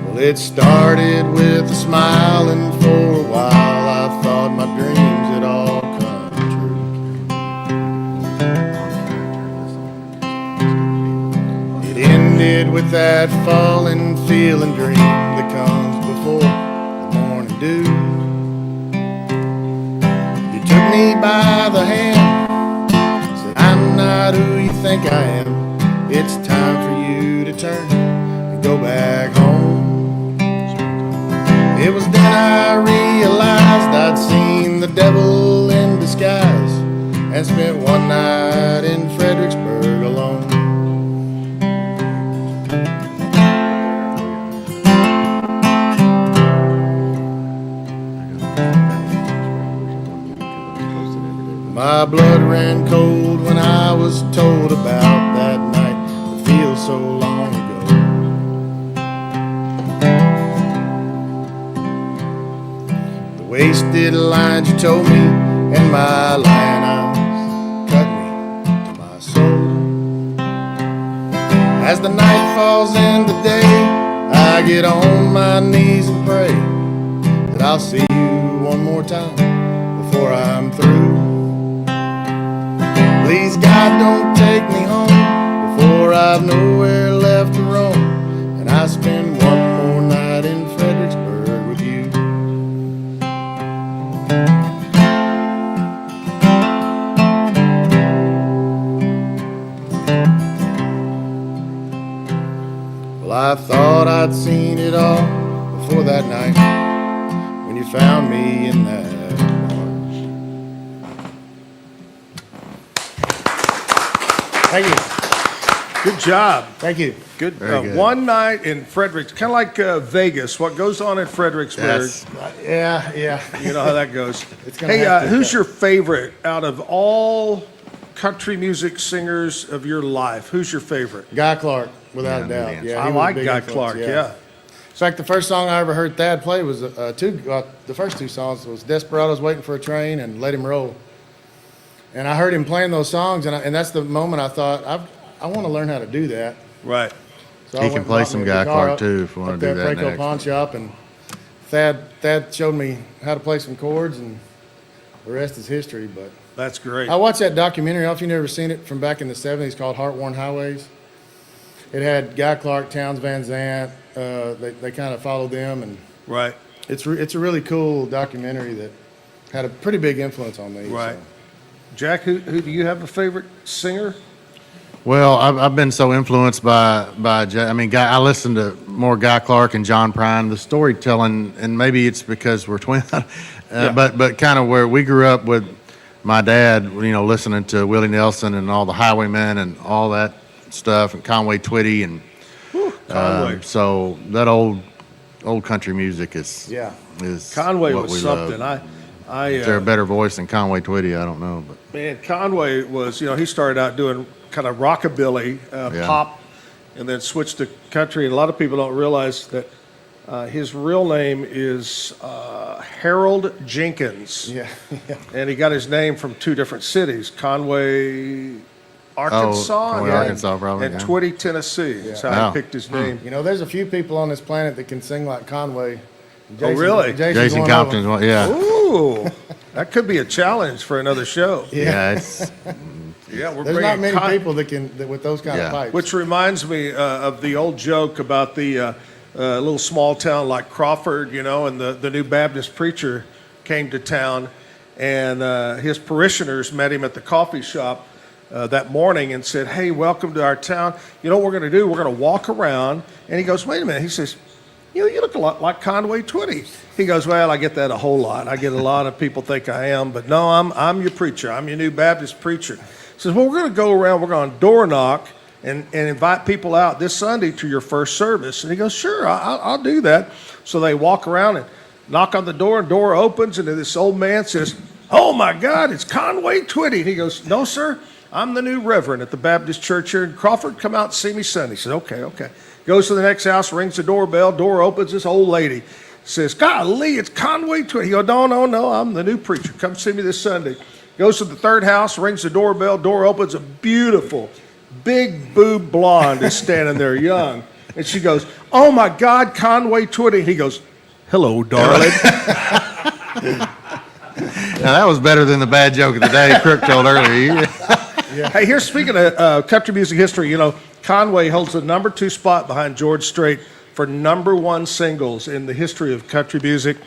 Well, it started with a smile, and for a while I thought my dreams had all come true. It ended with that falling feeling dream that comes before the morning dew. You took me by the hand, said, I'm not who you think I am. It's time for you to turn and go back home. It was then I realized I'd seen the devil in disguise and spent one night in Fredericksburg alone. My blood ran cold when I was told about that night that feels so long ago. The wasted lines you told me and my lying eyes cut me to my soul. As the night falls into day, I get on my knees and pray that I'll see you one more time before I'm through. Please, God, don't take me home before I've nowhere left to roam, and I spend one more night in Fredericksburg with you. Well, I thought I'd seen it all before that night when you found me in that bar. Thank you. Good job. Thank you. Good. Very good. One night in Frederick, kind of like Vegas. What goes on in Fredericksburg? Yes. Yeah. You know how that goes. It's gonna Hey, have to who's go. your favorite out of all country music singers of your life? Who's your favorite? Guy Clark, without Yeah, a good doubt. answer. Yeah, I he was a like big Guy influence, Clark. Yeah. In fact, the first song I ever heard Thad play was the first two songs was "Desperados Waiting for a Train" and "Let Him Roll." And I heard him playing those songs, and that's the moment I thought I want to learn how to do that. Right. So He I can went and play bought some me a Guy guitar Clark, up- too, if you wanna up do there at that Preco next. Pawn Shop, and Thad showed me how to play some chords, and the rest is history. But That's great. I watched that documentary. I don't know if you've never seen it, from back in the 70s called Heart-Worn Highways. It had Guy Clark, Townes Van Zandt. They kind of followed them, and Right. it's a really cool documentary that had a pretty big influence on me. Right. so. Jack, who do you have a favorite singer? Well, I've been so influenced by I listen to more Guy Clark and John Prine. The storytelling, and maybe it's because we're twins, but kind of where we grew up with my dad, listening to Willie Nelson and all the Highwaymen and all that stuff, and Conway Twitty, and Conway. so that old country music is Conway what was we something. love. Is there a better voice than Conway Twitty? I don't know, but Man, Conway was, he started out doing kind of rockabilly, Yeah. pop, and then switched to country. And a lot of people don't realize that His real name is Harold Jenkins. Yeah. And he got his name from two different cities, Conway, Arkansas, Conway, Arkansas, probably, and yeah. Twitty, Tennessee. That's how Wow. he picked his name. You know, there's a few people on this planet that can sing like Conway. Oh, really? Jason's Jason one of Compton's them. one, yeah. Ooh, that could be a challenge for another show. Yeah, it's Yeah, we're There's bringing not many people that with those kind of pipes. Which reminds me of the old joke about the little small town like Crawford, you know, and the new Baptist preacher came to town, and his parishioners met him at the coffee shop that morning and said, "Hey, welcome to our town. You know what we're going to do? We're going to walk around." And he goes, "Wait a minute." He says, you look a lot like Conway Twitty." He goes, "Well, I get that a whole lot. I get a lot of people think I am, but no, I'm your preacher. I'm your new Baptist preacher." He says, "Well, we're going to go around. We're going to door knock and invite people out this Sunday to your first service." And he goes, "Sure, I'll do that." So they walk around and knock on the door opens, and this old man says, "Oh my God, it's Conway Twitty." And he goes, "No, sir, I'm the new reverend at the Baptist church here in Crawford. Come out and see me Sunday." He says, Okay. Goes to the next house, rings the doorbell, door opens, this old lady says, "Golly, it's Conway Twitty." He goes, No, I'm the new preacher. Come see me this Sunday. Goes to the third house, rings the doorbell, door opens, a beautiful, big boob blonde is standing there, young. And she goes, "Oh my God, Conway Twitty." He goes, "Hello, darling." Now that was better than the bad joke of the day Crook told earlier. Hey, here's speaking of country music history, you know, Conway holds the number 2 spot behind George Strait for number 1 singles in the history of country music.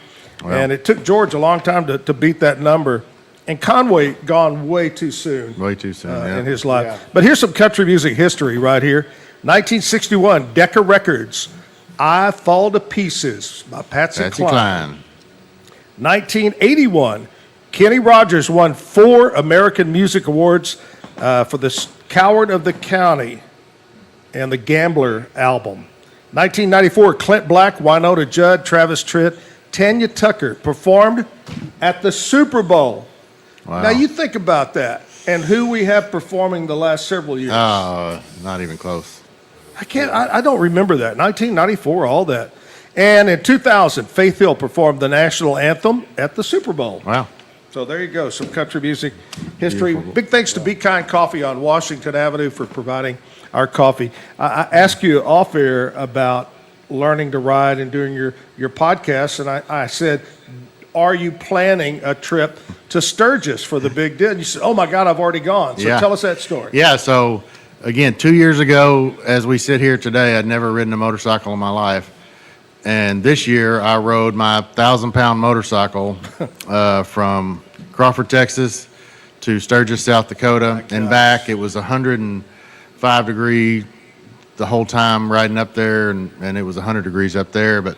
Wow. And it took George a long time to beat that number. And Conway gone way too soon. Way too soon, yeah. In his life. Yeah. But here's some country music history right here. 1961, Decca Records, "I Fall to Pieces" by Patsy Cline. 1981, Kenny Rogers won 4 American Music Awards for the Coward of the County and the Gambler album. 1994, Clint Black, Winona Judd, Travis Tritt, Tanya Tucker performed at the Super Bowl. Wow. Now you think about that and who we have performing the last several years. Not even close. I don't remember that. 1994, all that. And in 2000, Faith Hill performed the national anthem at the Super Bowl. Wow. So there you go, some country music history. Beautiful. Big thanks to Be Kind Coffee on Washington Avenue for providing our coffee. I asked you off air about learning to ride and doing your podcast, and I said, "Are you planning a trip to Sturgis for the big deal?" And you said, "Oh my God, I've already gone." So Yeah. tell us that story. Yeah, so again, 2 years ago, as we sit here today, I'd never ridden a motorcycle in my life. And this year, I rode my 1,000-pound motorcycle from Crawford, Texas to Sturgis, South Dakota, and back. It was 105 degree the whole time riding up there, and it was 100 degrees up there. But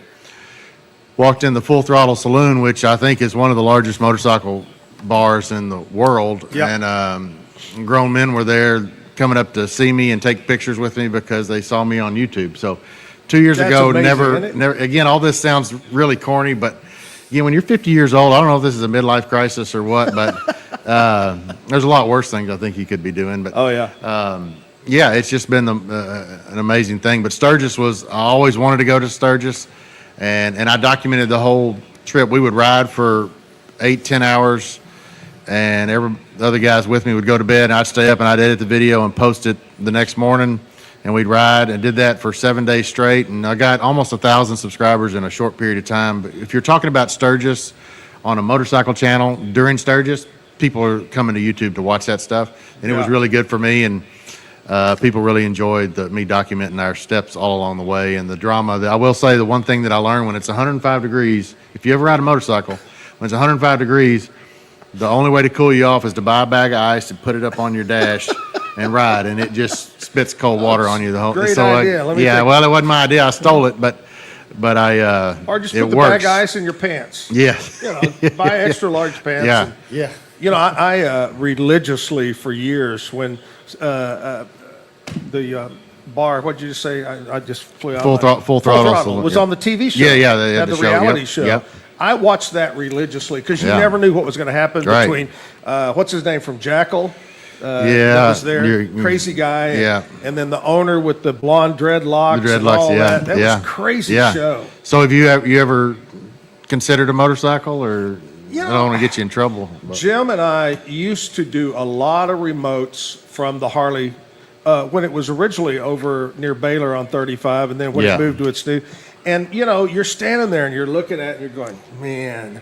walked in the Full Throttle Saloon, which I think is one of the largest motorcycle bars in the world. Yep. And grown men were there coming up to see me and take pictures with me because they saw me on YouTube. So 2 years That's ago, amazing, never, isn't it? again, all this sounds really corny, but again, when you're 50 years old, I don't know if this is a midlife crisis or what, but there's a lot worse things I think you could be doing. But Oh, yeah. yeah, it's just been an amazing thing. But Sturgis I always wanted to go to Sturgis, and I documented the whole trip. We would ride for 8-10 hours, and the other guys with me would go to bed, and I'd stay up and I'd edit the video and post it the next morning, and we'd ride and did that for 7 days straight, and I got almost 1,000 subscribers in a short period of time. But if you're talking about Sturgis on a motorcycle channel during Sturgis, people are coming to YouTube to watch that stuff, and it was Yeah. really good for me, and people really enjoyed me documenting our steps all along the way and the drama. I will say the one thing that I learned when it's 105 degrees, if you ever ride a motorcycle, when it's 105 degrees, the only way to cool you off is to buy a bag of ice and put it up on your dash and ride, and it just spits cold water on you the whole. Great so idea. Let me yeah, think. well, it wasn't my idea. I stole it, but I Or just it put the works. bag of ice in your pants. Yeah. You know, buy extra large pants. Yeah. and- Yeah. You know, I religiously for years when the bar, what'd you just say? I just flew out. Full Throttle was yeah. on the TV show. Yeah, they had the the show, reality yep, show. yep. I watched that religiously because you Yeah. never knew what was going to happen Right. between what's his name from Jackal. Yeah, was there, you're- crazy guy. Yeah. And then the owner with the blonde dreadlocks. The and all dreadlocks, yeah, That yeah. was a crazy Yeah. show. So have you ever considered a motorcycle, or You I know, don't want to get you in trouble? But. Jim and I used to do a lot of remotes from the Harley when it was originally over near Baylor on 35, and then when Yeah. it moved to its new. And, you know, you're standing there and you're looking at it and you're going, man,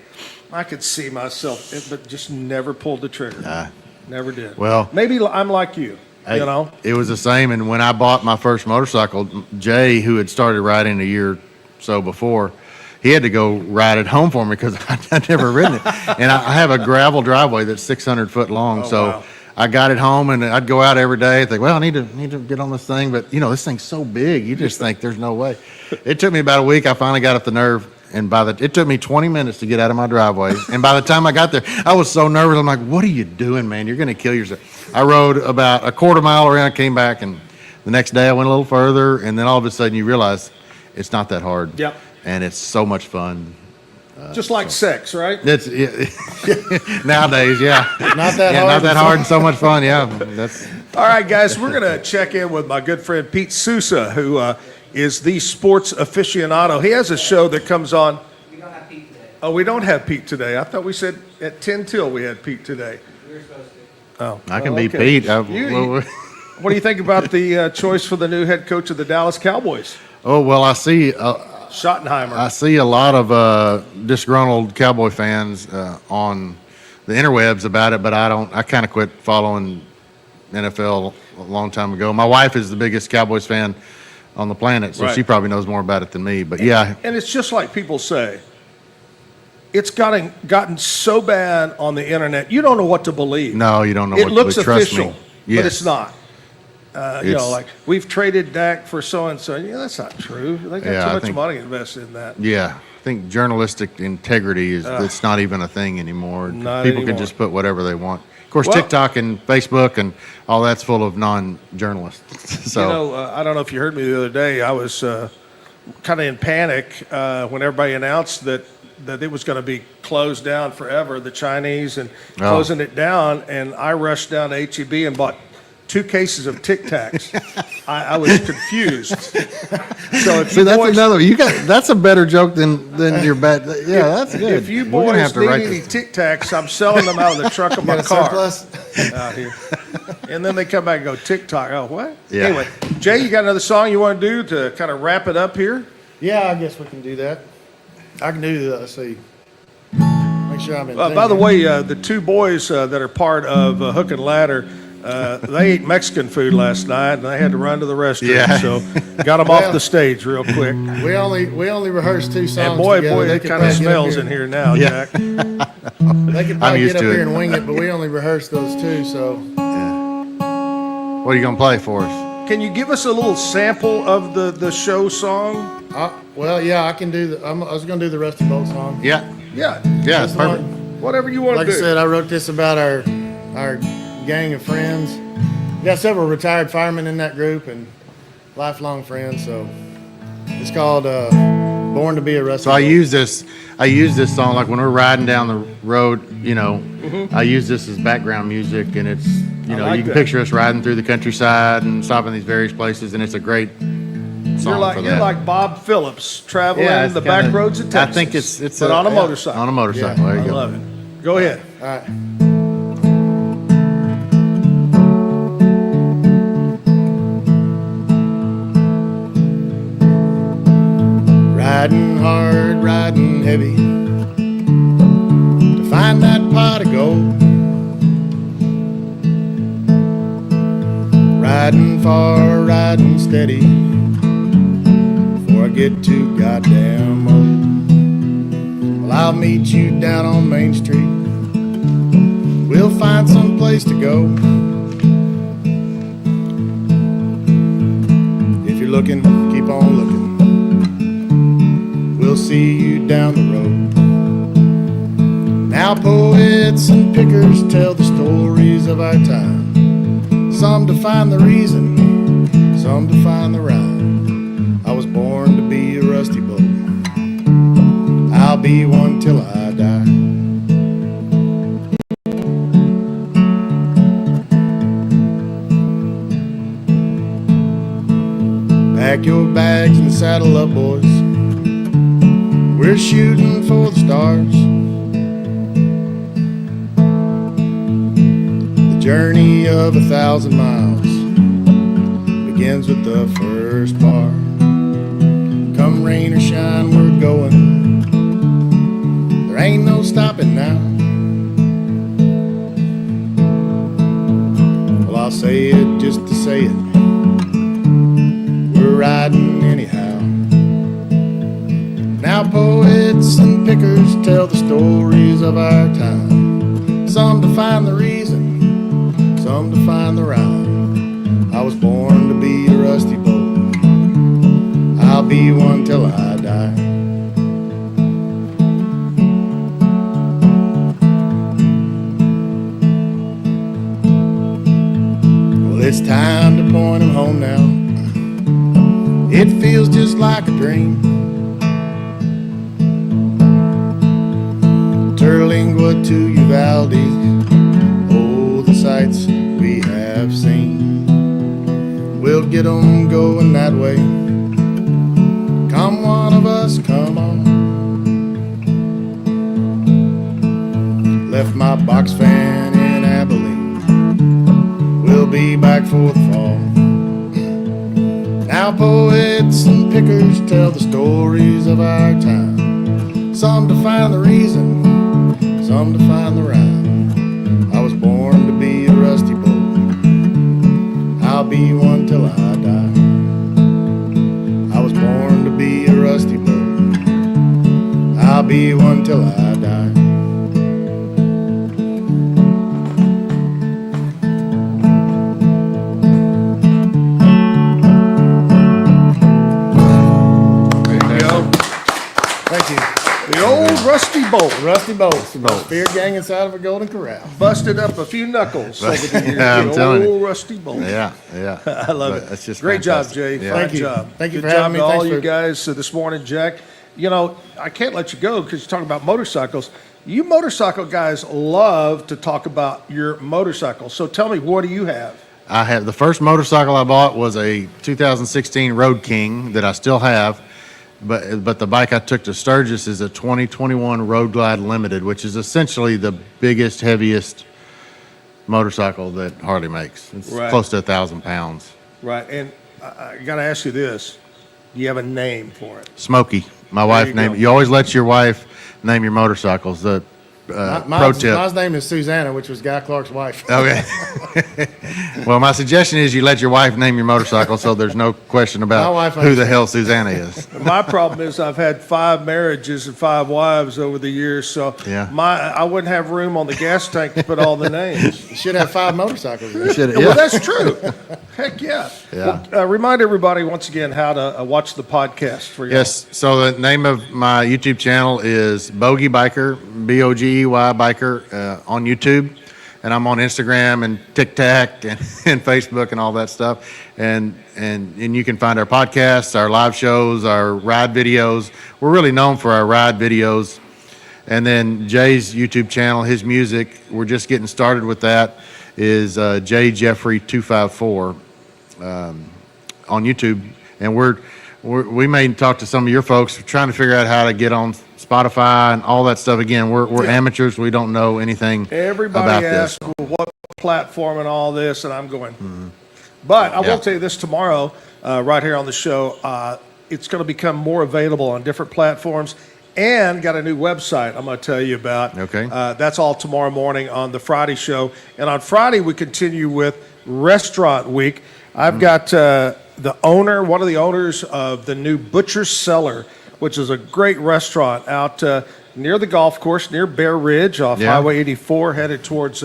I could see myself, but just never pulled the trigger. Never did. Well- maybe I'm like you, Hey, you know. It was the same. And when I bought my first motorcycle, Jay, who had started riding a year or so before, he had to go ride it home for me because I'd never ridden it. And I have a gravel driveway that's 600 foot long. Oh, So wow. I got it home and I'd go out every day. I think, well, I need to get on this thing. But, you know, this thing's so big. You just think there's no way. It took me about a week. I finally got up the nerve. And it took me 20 minutes to get out of my driveway. And by the time I got there, I was so nervous. I'm like, what are you doing, man? You're going to kill yourself. I rode about a quarter mile around, came back, and the next day I went a little further. And then all of a sudden you realize it's not that hard. Yep. And it's so much fun. Just like sex, right? That's nowadays, yeah. Not that Yeah, hard. not that hard and so much fun. Yeah, that's All right, guys, we're going to check in with my good friend Pete Sousa, who is the sports aficionado. He has a show that comes on. We don't have Pete today. Oh, we don't have Pete today. I thought we said at 10 till we had Pete today. We were supposed to. Oh, I can well, beat okay. Pete. What do you think about the choice for the new head coach of the Dallas Cowboys, Oh well, I see. Schottenheimer? I see a lot of disgruntled Cowboy fans on the interwebs about it, but I kind of quit following NFL a long time ago. My wife is the biggest Cowboys fan on the planet, so Right. she probably knows more about it than me. But yeah, And it's just like people say. It's gotten so bad on the internet, you don't know what to believe. no, you don't know It what. looks but trust official, me. but Yes. it's not. You It's- know, like we've traded Dak for so and so. Yeah, that's not true. They got Yeah, too I much think- money invested in that. Yeah, I think journalistic integrity it's not even a thing anymore. Not People anymore. can just put whatever they want. Of course, Well- TikTok and Facebook and all that's full of non-journalists. So You know, I don't know if you heard me the other day. I was kind of in panic when everybody announced that it was going to be closed down forever, the Chinese, and Oh. closing it down. And I rushed down to HEB and bought 2 cases of Tic Tacs. I was confused. So if see, you that's boys, another. That's a better joke than your bad. Yeah, that's good. if you We're gonna have boys to need write any this. Tic Tacs, I'm selling them out of the truck of my Got a car surplus? out here. And then they come back and go TikTok. Oh, what? Yeah. Anyway, Jay, you got another song you want to do to kind of wrap it up here? Yeah, I guess we can do that. I can do that. Let's see. Make sure I'm in. By the way, the 2 boys that are part of Hook and Ladder, they ate Mexican food last night, and they had to run to the restroom. Yeah. So got them off the stage real quick. we only rehearsed 2 songs. And boy, together. They it could kind of probably get up smells in here now, Yeah. Jack. They could probably used get up to it. here and wing it, but we only rehearsed those 2. So What are you gonna play for us? Can you give us a little sample of the show song? well, yeah, I can do. I was going to do the Rusty Bolt song. Yeah, Yeah. yeah, it's That's the perfect. one. Whatever you want Like to I do. said, I wrote this about our gang of friends. We got several retired firemen in that group and lifelong friends. So it's called "Born to Be a Rusty So I Bolt." use this song like when we're riding down the road. You know, I use this as background music, and it's I you like can that. picture us riding through the countryside and stopping these various places, and it's a great song for that. You're like Bob Phillips traveling it's the kinda- back roads of Texas. I think it's but on a motorcycle. On a motorcycle. Yeah, there you I go. love it. Go ahead. All right. Riding hard, riding heavy to find that pot of gold. Riding far, riding steady before I get too goddamn old. Well, I'll meet you down on Main Street. We'll find some place to go. If you're looking, keep on looking. We'll see you down the road. Now poets and pickers tell the stories of our time. Some to find the reason, some to find the rhyme. I was born to be a rusty bolt. I'll be one till I die. Pack your bags and saddle up, boys. We're shooting for the stars. The journey of 1,000 miles begins with the first bar. Come rain or shine, we're going. There ain't no stopping now. Well, I'll say it just to say it. We're riding anyhow. Now poets and pickers tell the stories of our time. Some to find the reason, some to find the rhyme. I was born to be a rusty boat. I'll be one till I die. Well, it's time to point 'em home now. It feels just like a dream. Terlingua to Uvalde, oh, the sights we have seen. We'll get 'em going that way. Come one of us, come on. Left my box fan in Abilene. We'll be back for the fall. Now poets and pickers tell the stories of our time. Some to find the reason, some to find the rhyme. I was born to be a rusty boat. I'll be one till I die. I was born to be a rusty boat. I'll be one till I die. Thank you. The old rusty bolt. Rusty bolt. Spear gang inside of a golden corral. Busted up a few knuckles. Over the years. Yeah, I'm The telling old you. rusty bolt. Yeah. I love But it. that's just Great fantastic. job, Jay. Yeah. Fine Thank you. job. Thank you Good for having job me. to all Thanks you for- guys this morning, Jack. You know, I can't let you go because you're talking about motorcycles. You motorcycle guys love to talk about your motorcycle. So tell me, what do you have? I have the first motorcycle I bought was a 2016 Road King that I still have, but the bike I took to Sturgis is a 2021 Road Glide Limited, which is essentially the biggest, heaviest motorcycle that Harley makes. It's Right. close to 1,000 pounds. Right, and I got to ask you this: do you have a name for it? Smokey, my There wife you named. go. You always let your wife name your motorcycles. The pro tip. My name is Susanna, which was Guy Clark's wife. Okay. Well, my suggestion is you let your wife name your motorcycle, so there's no question My about wife who the hell Susanna is. My problem is I've had 5 marriages and 5 wives over the years, so Yeah. I wouldn't have room on the gas tank to put all the names. You should have 5 motorcycles. You should- Well, yeah. that's true. Heck yeah. Yeah. Well, remind everybody once again how to watch the podcast for you. Yes. So the name of my YouTube channel is Bogey Biker, Bogey Biker, on YouTube, and I'm on Instagram and TikTok and Facebook and all that stuff. And you can find our podcasts, our live shows, our ride videos. We're really known for our ride videos. And then Jay's YouTube channel, his music, we're just getting started with that, is Jay Jeffrey 254 on YouTube. And we may talk to some of your folks. We're trying to figure out how to get on Spotify and all that stuff. Again, we're amateurs. We don't know anything about Everybody this. asks, well, what platform and all this, and I'm going. But I Yeah. will tell you this tomorrow, right here on the show, it's going to become more available on different platforms and got a new website I'm going to tell you about. Okay. That's all tomorrow morning on the Friday show. And on Friday, we continue with Restaurant Week. I've got one of the owners of the new Butcher's Cellar, which is a great restaurant out near the golf course, near Bear Ridge off Yeah. Highway 84, headed towards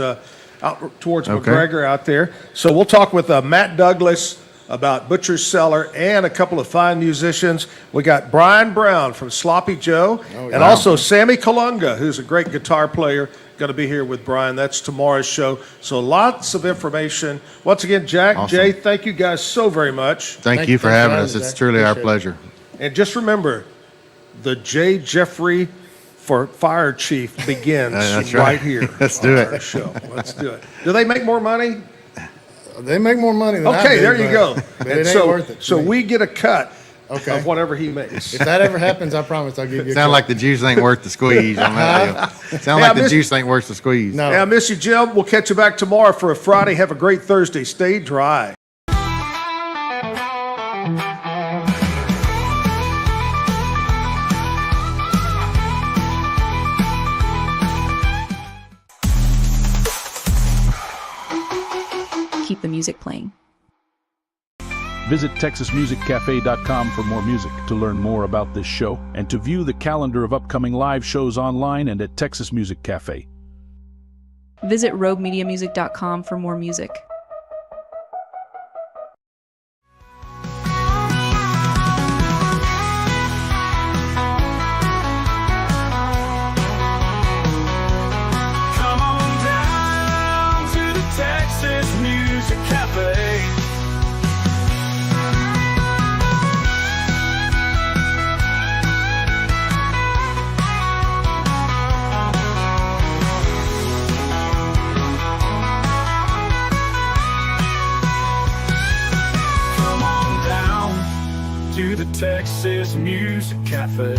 out towards Okay. McGregor out there. So we'll talk with Matt Douglas about Butcher's Cellar and a couple of fine musicians. We got Brian Brown from Sloppy Joe and also Sammy Kalunga, who's a great guitar player, going to be here with Brian. That's tomorrow's show. So lots of information. Once again, Jack, Awesome. Jay, thank you guys so very much. Thank you for having us. It's truly our pleasure. And just remember, the J. Jeffrey for Fire Chief begins That's right right. here. Let's on do our it. Show. Let's do it. Do they make more money? They make more money than I Okay, do, there you go. But And it ain't so, worth it. so we get a cut Okay. of whatever he makes. If that ever happens, I promise I'll give you a Sound cut. like the juice ain't worth the squeeze on that deal. Sound Hey, like I the miss- juice ain't worth the squeeze. No. Hey, I miss you, Jim. We'll catch you back tomorrow for a Friday. Have a great Thursday. Stay dry. Keep the music playing. Visit TexasMusicCafe.com for more music, to learn more about this show, and to view the calendar of upcoming live shows online and at Texas Music Cafe. Visit RogueMediaMusic.com for more music. Come on down to the Texas Music Cafe. Come on down to the Texas Music Cafe.